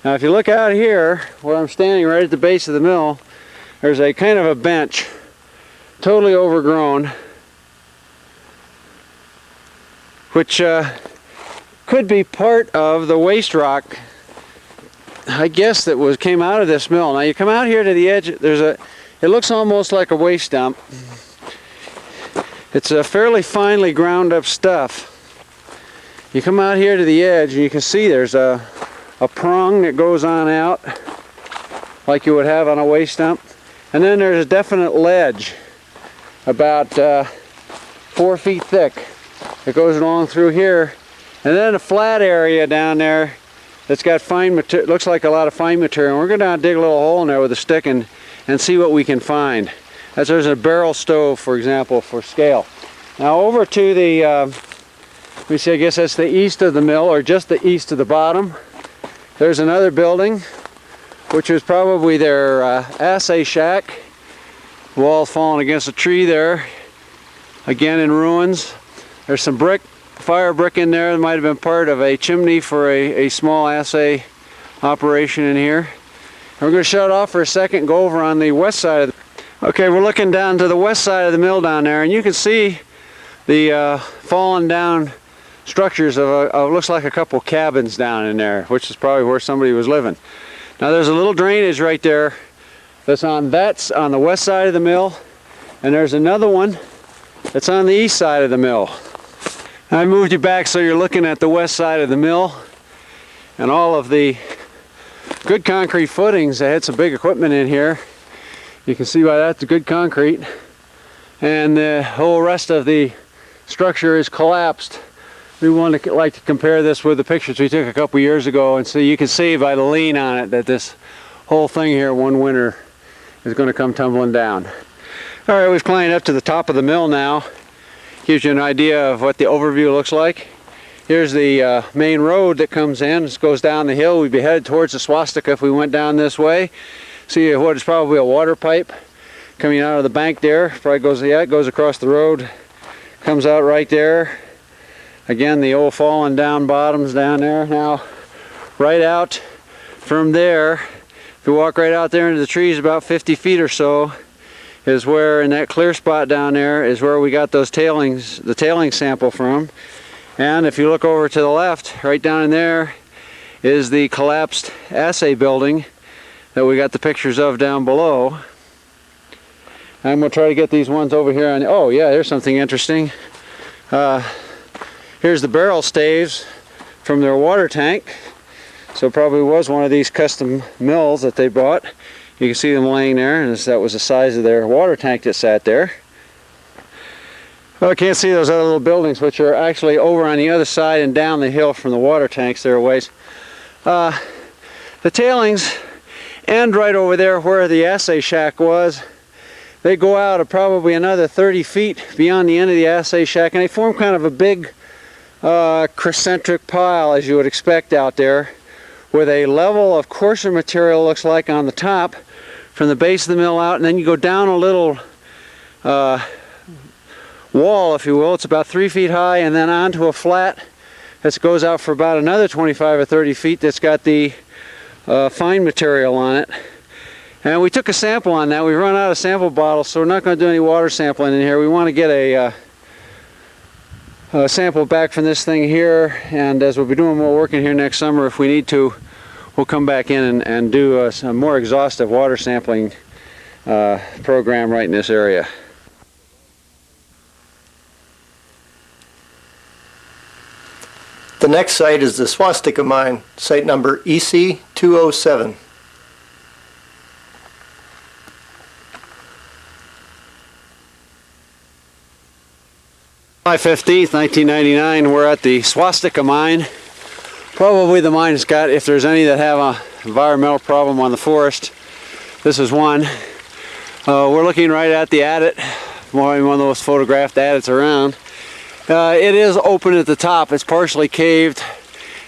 Now if you look out here, where I'm standing right at the base of the mill, there's a kind of a bench, totally overgrown, which could be part of the waste rock, I guess, that came out of this mill. Now you come out here to the edge, it looks almost like a waste dump. It's a fairly finely ground up stuff. You come out here to the edge and you can see there's a prong that goes on out like you would have on a waste dump. And then there's a definite ledge about 4 feet thick that goes along through here. And then a flat area down there that's got fine material, looks like a lot of fine material. We're going to dig a little hole in there with a stick and see what we can find. There's a barrel stove, for example, for scale. Now over to the, let me see, I guess that's the east of the mill, or just the east of the bottom. There's another building, which was probably their assay shack. Wall falling against a tree there, again in ruins. There's some brick, fire brick in there that might have been part of a chimney for a small assay operation in here. And we're going to shut off for a second and go over on the west side of the. Okay, we're looking down to the west side of the mill down there, and you can see the fallen down structures of looks like a couple cabins down in there, which is probably where somebody was living. Now there's a little drainage right there that's on the west side of the mill, and there's another one that's on the east side of the mill. I moved you back so you're looking at the west side of the mill, and all of the good concrete footings. They had some big equipment in here. You can see why that's good concrete, and the whole rest of the structure is collapsed. We want to like to compare this with the pictures we took a couple years ago, and so you can see by the lean on it that this whole thing here one winter is going to come tumbling down. All right, we've climbed up to the top of the mill now. Gives you an idea of what the overview looks like. Here's the main road that comes in. This goes down the hill. We'd be headed towards the swastika if we went down this way. See what is probably a water pipe coming out of the bank there. Probably goes, yeah, it goes across the road, comes out right there. Again, the old fallen down bottoms down there. Now, right out from there, if you walk right out there into the trees about 50 feet or so, is where, in that clear spot down there, is where we got those tailings, the tailings sample from. And if you look over to the left, right down in there, is the collapsed assay building that we got the pictures of down below. I'm going to try to get these ones over here on, oh yeah, there's something interesting. Here's the barrel staves from their water tank. So it probably was one of these custom mills that they bought. You can see them laying there, and that was the size of their water tank that sat there. Well, I can't see those other little buildings, which are actually over on the other side and down the hill from the water tanks there a ways. The tailings end right over there where the assay shack was. They go out probably another 30 feet beyond the end of the assay shack, and they form kind of a big concentric pile, as you would expect out there, with a level of coarser material, looks like, on the top from the base of the mill out, and then you go down a little wall, if you will. It's about 3 feet high, and then onto a flat that goes out for about another 25 or 30 feet that's got the fine material on it. And we took a sample on that. We've run out of sample bottles, so we're not going to do any water sampling in here. We want to get a sample back from this thing here, and as we'll be doing more work in here next summer, if we need to, we'll come back in and do some more exhaustive water sampling program right in this area. The next site is the Swastika Mine, site number EC207. July 15th, 1999, we're at the Swastika Mine. Probably the mine has got, if there's any that have an environmental problem on the forest, this is one. We're looking right at the adit, one of those photographed adits around. It is open at the top. It's partially caved,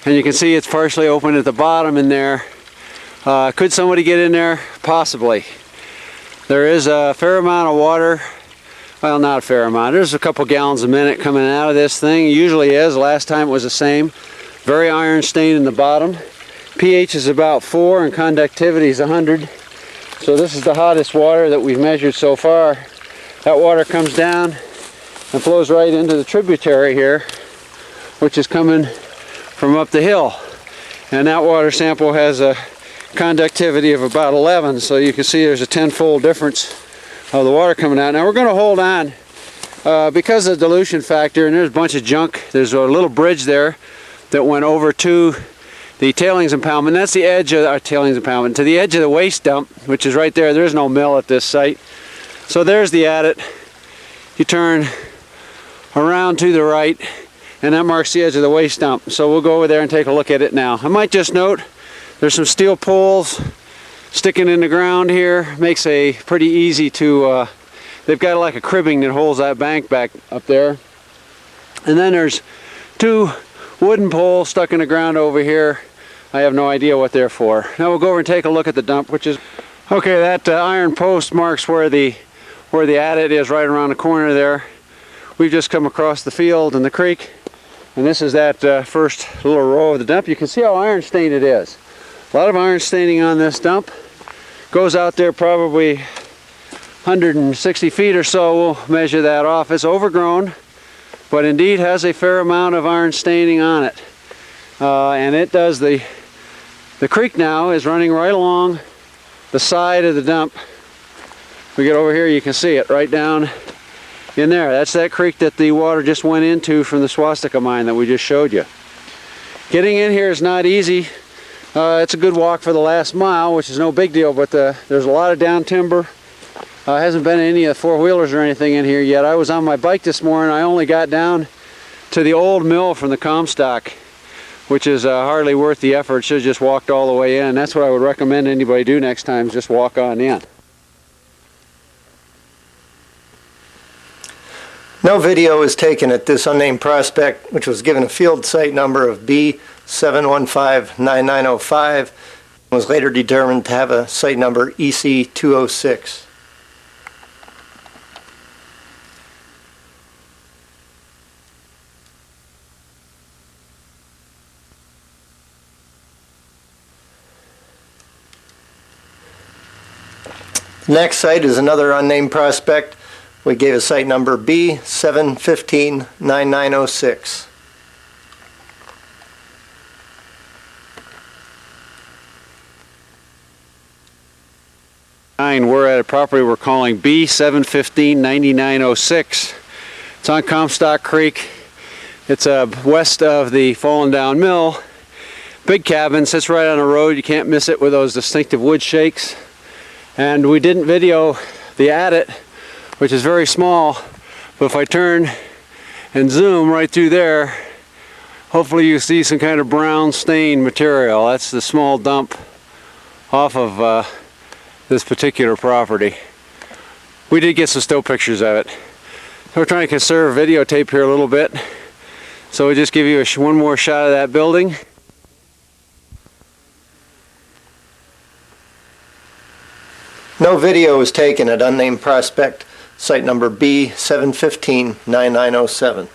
and you can see it's partially open at the bottom in there. Could somebody get in there? Possibly. There is a fair amount of water. Well, not a fair amount. There's a couple gallons a minute coming out of this thing. It usually is. Last time it was the same. Very iron stained in the bottom. pH is about 4 and conductivity is 100. So this is the hottest water that we've measured so far. That water comes down and flows right into the tributary here, which is coming from up the hill. And that water sample has a conductivity of about 11, so you can see there's a 10-fold difference of the water coming out. Now we're going to hold on because of the dilution factor, and there's a bunch of junk. There's a little bridge there that went over to the tailings impoundment. That's the edge of our tailings impoundment, to the edge of the waste dump, which is right there. There's no mill at this site. So there's the adit. You turn around to the right, and that marks the edge of the waste dump. So we'll go over there and take a look at it now. I might just note there's some steel poles sticking in the ground here. Makes a pretty easy to, they've got like a cribbing that holds that bank back up there. And then there's 2 wooden poles stuck in the ground over here. I have no idea what they're for. Now we'll go over and take a look at the dump, which is, okay, that iron post marks where the adit is, right around the corner there. We've just come across the field and the creek, and this is that first little row of the dump. You can see how iron stained it is. A lot of iron staining on this dump. Goes out there probably 160 feet or so. We'll measure that off. It's overgrown, but indeed has a fair amount of iron staining on it. And it does, the creek now is running right along the side of the dump. We get over here, you can see it right down in there. That's that creek that the water just went into from the swastika mine that we just showed you. Getting in here is not easy. It's a good walk for the last mile, which is no big deal, but there's a lot of down timber. Hasn't been any of the four-wheelers or anything in here yet. I was on my bike this morning. I only got down to the old mill from the Comstock, which is hardly worth the effort. Should have just walked all the way in. That's what I would recommend anybody do next time, is just walk on in. No video is taken at this unnamed prospect, which was given a field site number of B7159905, and was later determined to have a site number EC206. The next site is another unnamed prospect. We gave a site number B7159906. We're at a property we're calling B7159906. It's on Comstock Creek. It's west of the fallen down mill. Big cabin, sits right on the road. You can't miss it with those distinctive wood shakes. And we didn't video the adit, which is very small, but if I turn and zoom right through there, hopefully you see some kind of brown stain material. That's the small dump off of this particular property. We did get some still pictures of it. So we're trying to conserve videotape here a little bit, so we'll just give you one more shot of that building. No video was taken at unnamed prospect, site number B7159907.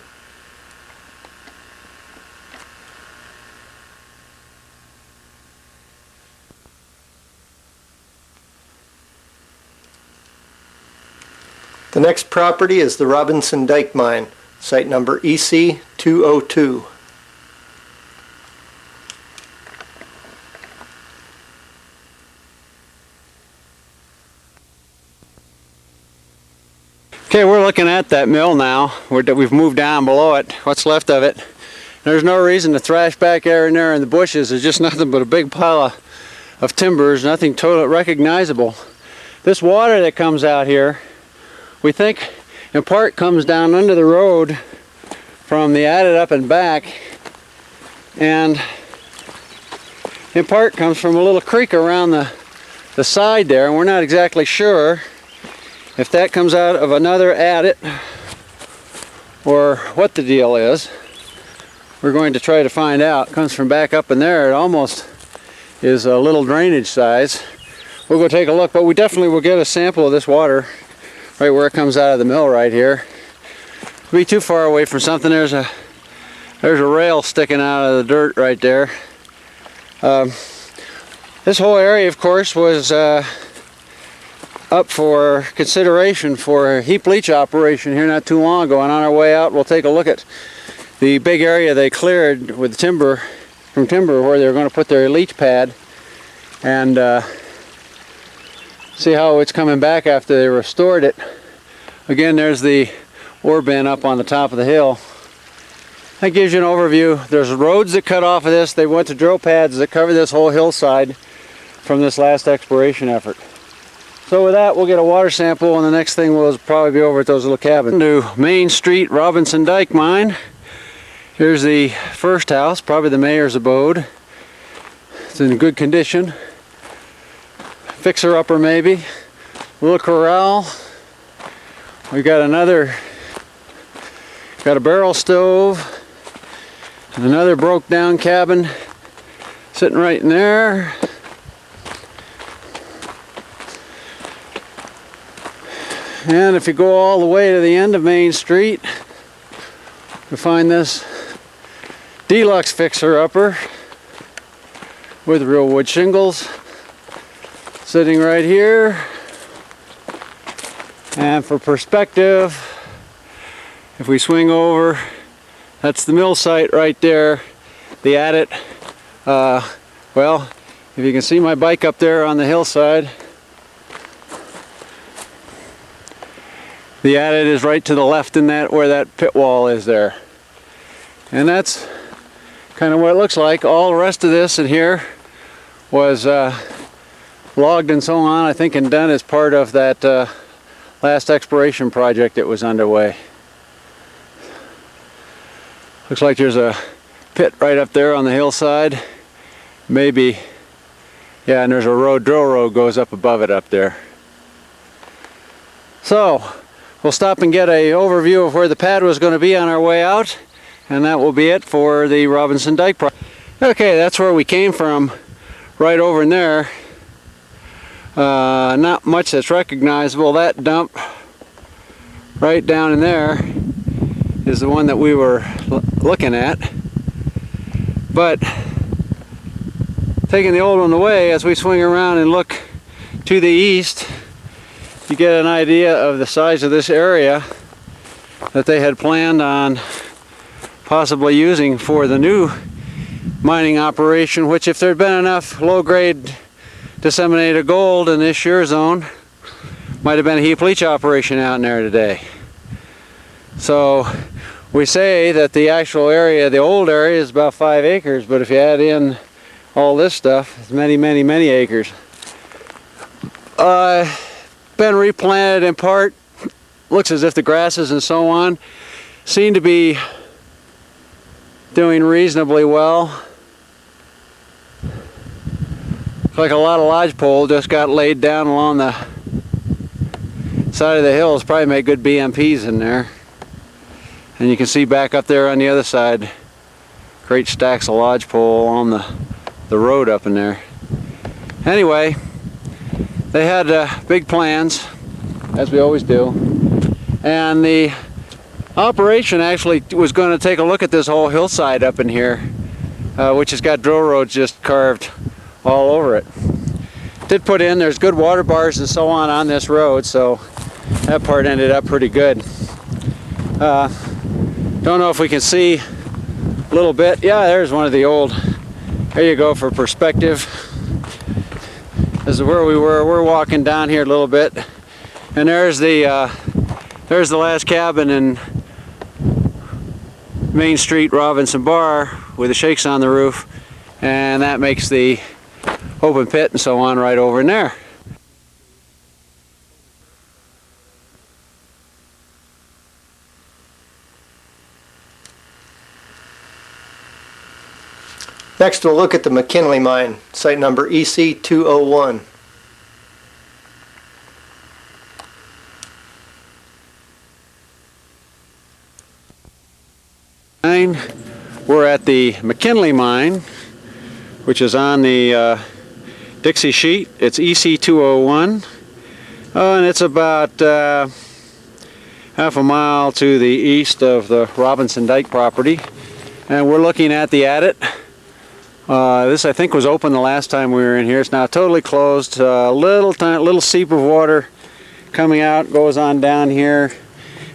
The next property is the Robinson Dike Mine, site number EC202. Okay, we're looking at that mill now. We've moved down below it, what's left of it. There's no reason to thrash back there in there in the bushes. There's just nothing but a big pile of timbers, nothing totally recognizable. This water that comes out here, we think in part comes down under the road from the adit up and back, and in part comes from a little creek around the side there, and we're not exactly sure if that comes out of another adit or what the deal is. We're going to try to find out. It comes from back up in there. It almost is a little drainage size. We'll go take a look, but we definitely will get a sample of this water right where it comes out of the mill right here. It'll be too far away from something. There's a rail sticking out of the dirt right there. This whole area, of course, was up for consideration for a heap leach operation here not too long ago, and on our way out we'll take a look at the big area they cleared with timber, from timber, where they're going to put their leach pad, and see how it's coming back after they restored it. Again, there's the ore bin up on the top of the hill. That gives you an overview. There's roads that cut off of this. They went to drill pads that cover this whole hillside from this last exploration effort. So with that, we'll get a water sample, and the next thing will probably be over at those little cabins. To Main Street Robinson Dike Mine. Here's the first house, probably the mayor's abode. It's in good condition. Fixer-upper maybe. Little corral. We got a barrel stove. And another broke down cabin sitting right in there. And if you go all the way to the end of Main Street, you find this deluxe fixer-upper with real wood shingles sitting right here. And for perspective, if we swing over, that's the mill site right there. The adit, well, if you can see my bike up there on the hillside, the adit is right to the left in that, where that pit wall is there. And that's kind of what it looks like. All the rest of this in here was logged and so on, I think, and done as part of that last exploration project that was underway. Looks like there's a pit right up there on the hillside. Maybe, yeah, and there's a road, drill road goes up above it up there. So, we'll stop and get an overview of where the pad was going to be on our way out, and that will be it for the Robinson Dike project. Okay, that's where we came from, right over in there. Not much that's recognizable. That dump right down in there is the one that we were looking at. But taking the old one away, as we swing around and look to the east, you get an idea of the size of this area that they had planned on possibly using for the new mining operation, which, if there had been enough low-grade disseminated gold in this shear zone, might have been a heap leach operation out in there today. So we say that the actual area, the old area, is about 5 acres, but if you add in all this stuff, it's many, many, many acres. Been replanted in part. Looks as if the grasses and so on seem to be doing reasonably well. Looks like a lot of lodgepole just got laid down along the side of the hills. Probably made good BMPs in there. And you can see back up there on the other side, great stacks of lodgepole on the road up in there. Anyway, they had big plans, as we always do. And the operation actually was going to take a look at this whole hillside up in here, which has got drill roads just carved all over it. Did put in, there's good water bars and so on this road, so that part ended up pretty good. Don't know if we can see a little bit. Yeah, there's one of the old, there you go for perspective. This is where we were. We're walking down here a little bit, and there's the last cabin in Main Street Robinson Bar with the shakes on the roof, and that makes the open pit and so on right over in there. Next, we'll look at the McKinley mine, site number EC201. mine. We're at the McKinley mine, which is on the Dixie sheet. It's EC201, and it's about half a mile to the east of the Robinson Dike property, and we're looking at the adit. This I think was open the last time we were in here. It's now totally closed. Little seep of water coming out, goes on down here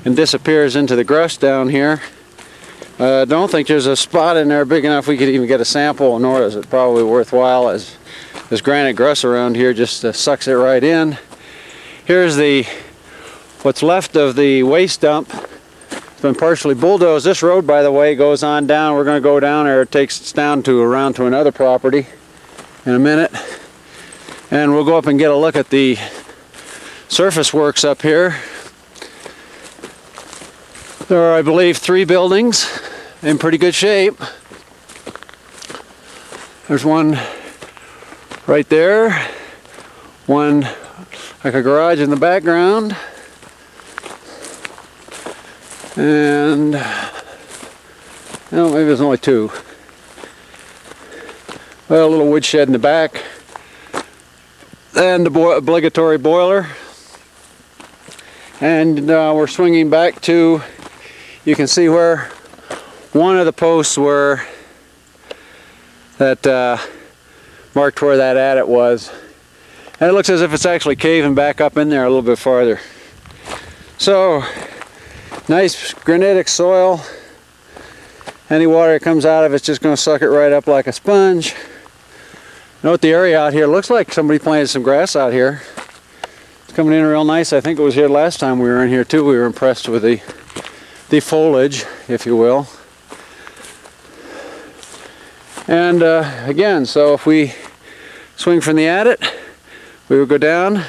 and disappears into the grush down here. Don't think there's a spot in there big enough we could even get a sample, nor is it probably worthwhile, as this granite gruss around here just sucks it right in. Here's what's left of the waste dump. It's been partially bulldozed. This road, by the way, goes on down. We're going to go down there. It takes us down to around to another property in a minute, and we'll go up and get a look at the surface works up here. There are, I believe, 3 buildings in pretty good shape. There's one right there, one like a garage in the background, and maybe there's only 2. Well, a little woodshed in the back, and the obligatory boiler. And we're swinging back to, you can see where one of the posts were that marked where that adit was. And it looks as if it's actually caving back up in there a little bit farther. So, nice granitic soil. Any water that comes out of it's just going to suck it right up like a sponge. Note the area out here. Looks like somebody planted some grass out here. It's coming in real nice. I think it was here last time we were in here too. We were impressed with the foliage, if you will. And again, so if we swing from the adit, we would go down,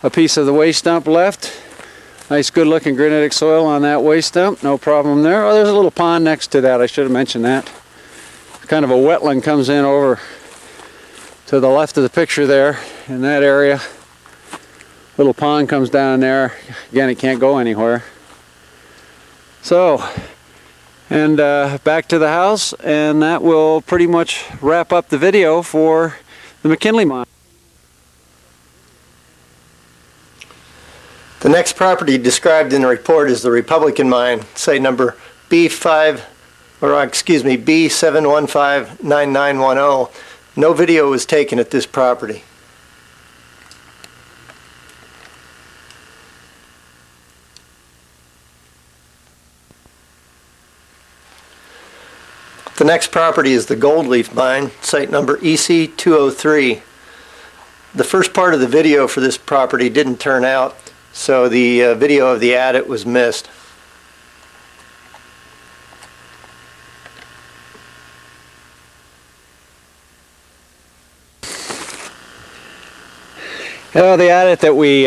a piece of the waste dump left. Nice good looking granitic soil on that waste dump, no problem there. Oh, there's a little pond next to that, I should have mentioned that. Kind of a wetland comes in over to the left of the picture there, in that area. Little pond comes down there. Again, it can't go anywhere. So, and back to the house, and that will pretty much wrap up the video for the McKinley mine. The next property described in the report is the Republican mine, site number B7159910. No video was taken at this property. The next property is the Gold Leaf mine, site number EC203. The first part of the video for this property didn't turn out, so the video of the adit was missed. Well, the adit that we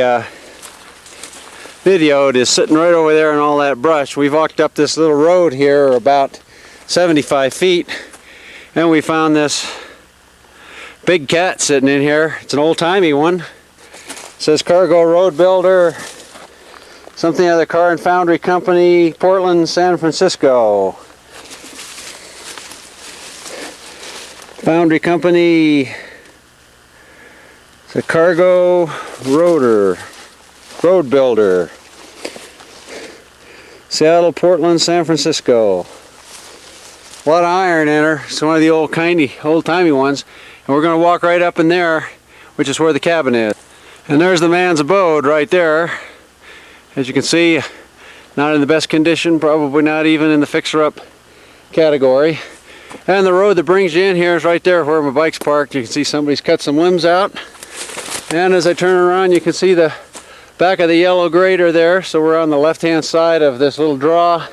videoed is sitting right over there in all that brush. We've walked up this little road here about 75 feet, and we found this big cat sitting in here. It's an old-timey one. It says Cargo Road Builder, something other car and foundry company, Portland, San Francisco. Foundry company, it's a Cargo Road Builder. Seattle, Portland, San Francisco. A lot of iron in her. It's one of the old-timey ones. And we're going to walk right up in there, which is where the cabin is. And there's the man's abode right there. As you can see, not in the best condition, probably not even in the fixer-up category. And the road that brings you in here is right there where my bike's parked. You can see somebody's cut some limbs out. And as I turn around, you can see the back of the yellow grader there. So we're on the left-hand side of this little draw.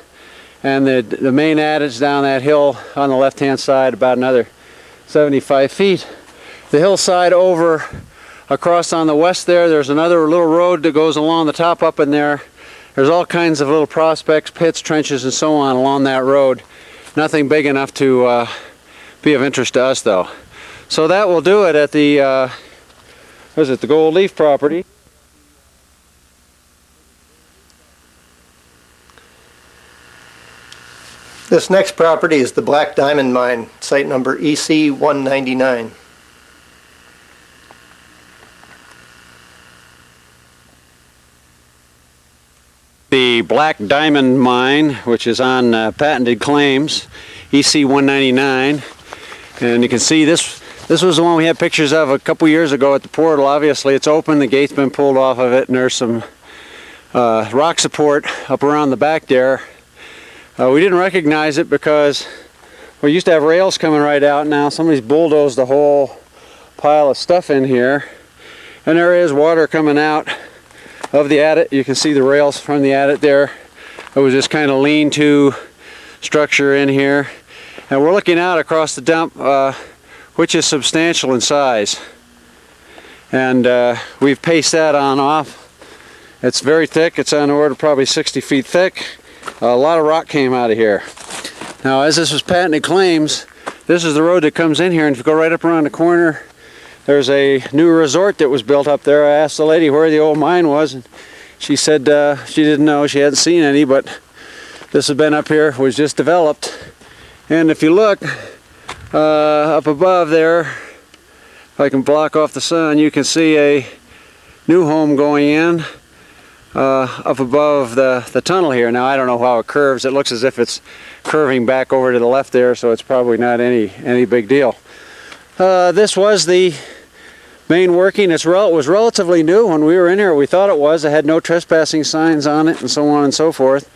And the main adit's down that hill on the left-hand side, about another 75 feet. The hillside over across on the west there's another little road that goes along the top up in there. There's all kinds of little prospects, pits, trenches, and so on along that road. Nothing big enough to be of interest to us, though. So that will do it at the, the Gold Leaf property. This next property is the Black Diamond Mine, site number EC 199. The Black Diamond Mine, which is on patented claims, EC 199, and you can see this was the one we had pictures of a couple years ago at the portal. Obviously it's open, the gate's been pulled off of it, and there's some rock support up around the back there. We didn't recognize it because we used to have rails coming right out. Now somebody's bulldozed the whole pile of stuff in here, and there is water coming out of the adit. You can see the rails from the adit there. It was just kind of lean-to structure in here, and we're looking out across the dump, which is substantial in size, and we've paced that on off. It's very thick. It's on the order of probably 60 feet thick. A lot of rock came out of here. Now, as this was patented claims, this is the road that comes in here, and if you go right up around the corner, there's a new resort that was built up there. I asked the lady where the old mine was, and she said she didn't know, she hadn't seen any, but this has been up here, was just developed. And if you look up above there, if I can block off the sun, you can see a new home going in up above the tunnel here. Now I don't know how it curves. It looks as if it's curving back over to the left there, so it's probably not any big deal. This was the main working. It was relatively new when we were in here. We thought it was. It had no trespassing signs on it and so on and so forth.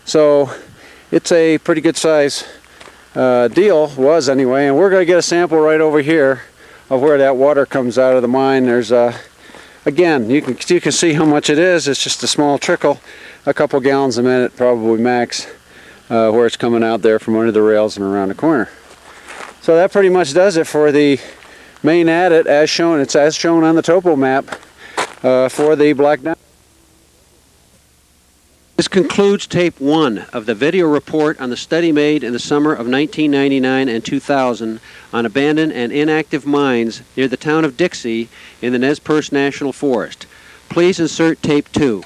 So it's a pretty good size deal, was anyway. And we're going to get a sample right over here of where that water comes out of the mine. There's again, you can see how much it is. It's just a small trickle, a couple gallons a minute probably max, where it's coming out there from under the rails and around the corner. So that pretty much does it for the main adit as shown. It's as shown on the topo map for the Black Diamond. This concludes tape 1 of the video report on the study made in the summer of 1999 and 2000 on abandoned and inactive mines near the town of Dixie in the Nez Perce National Forest. Please insert tape 2.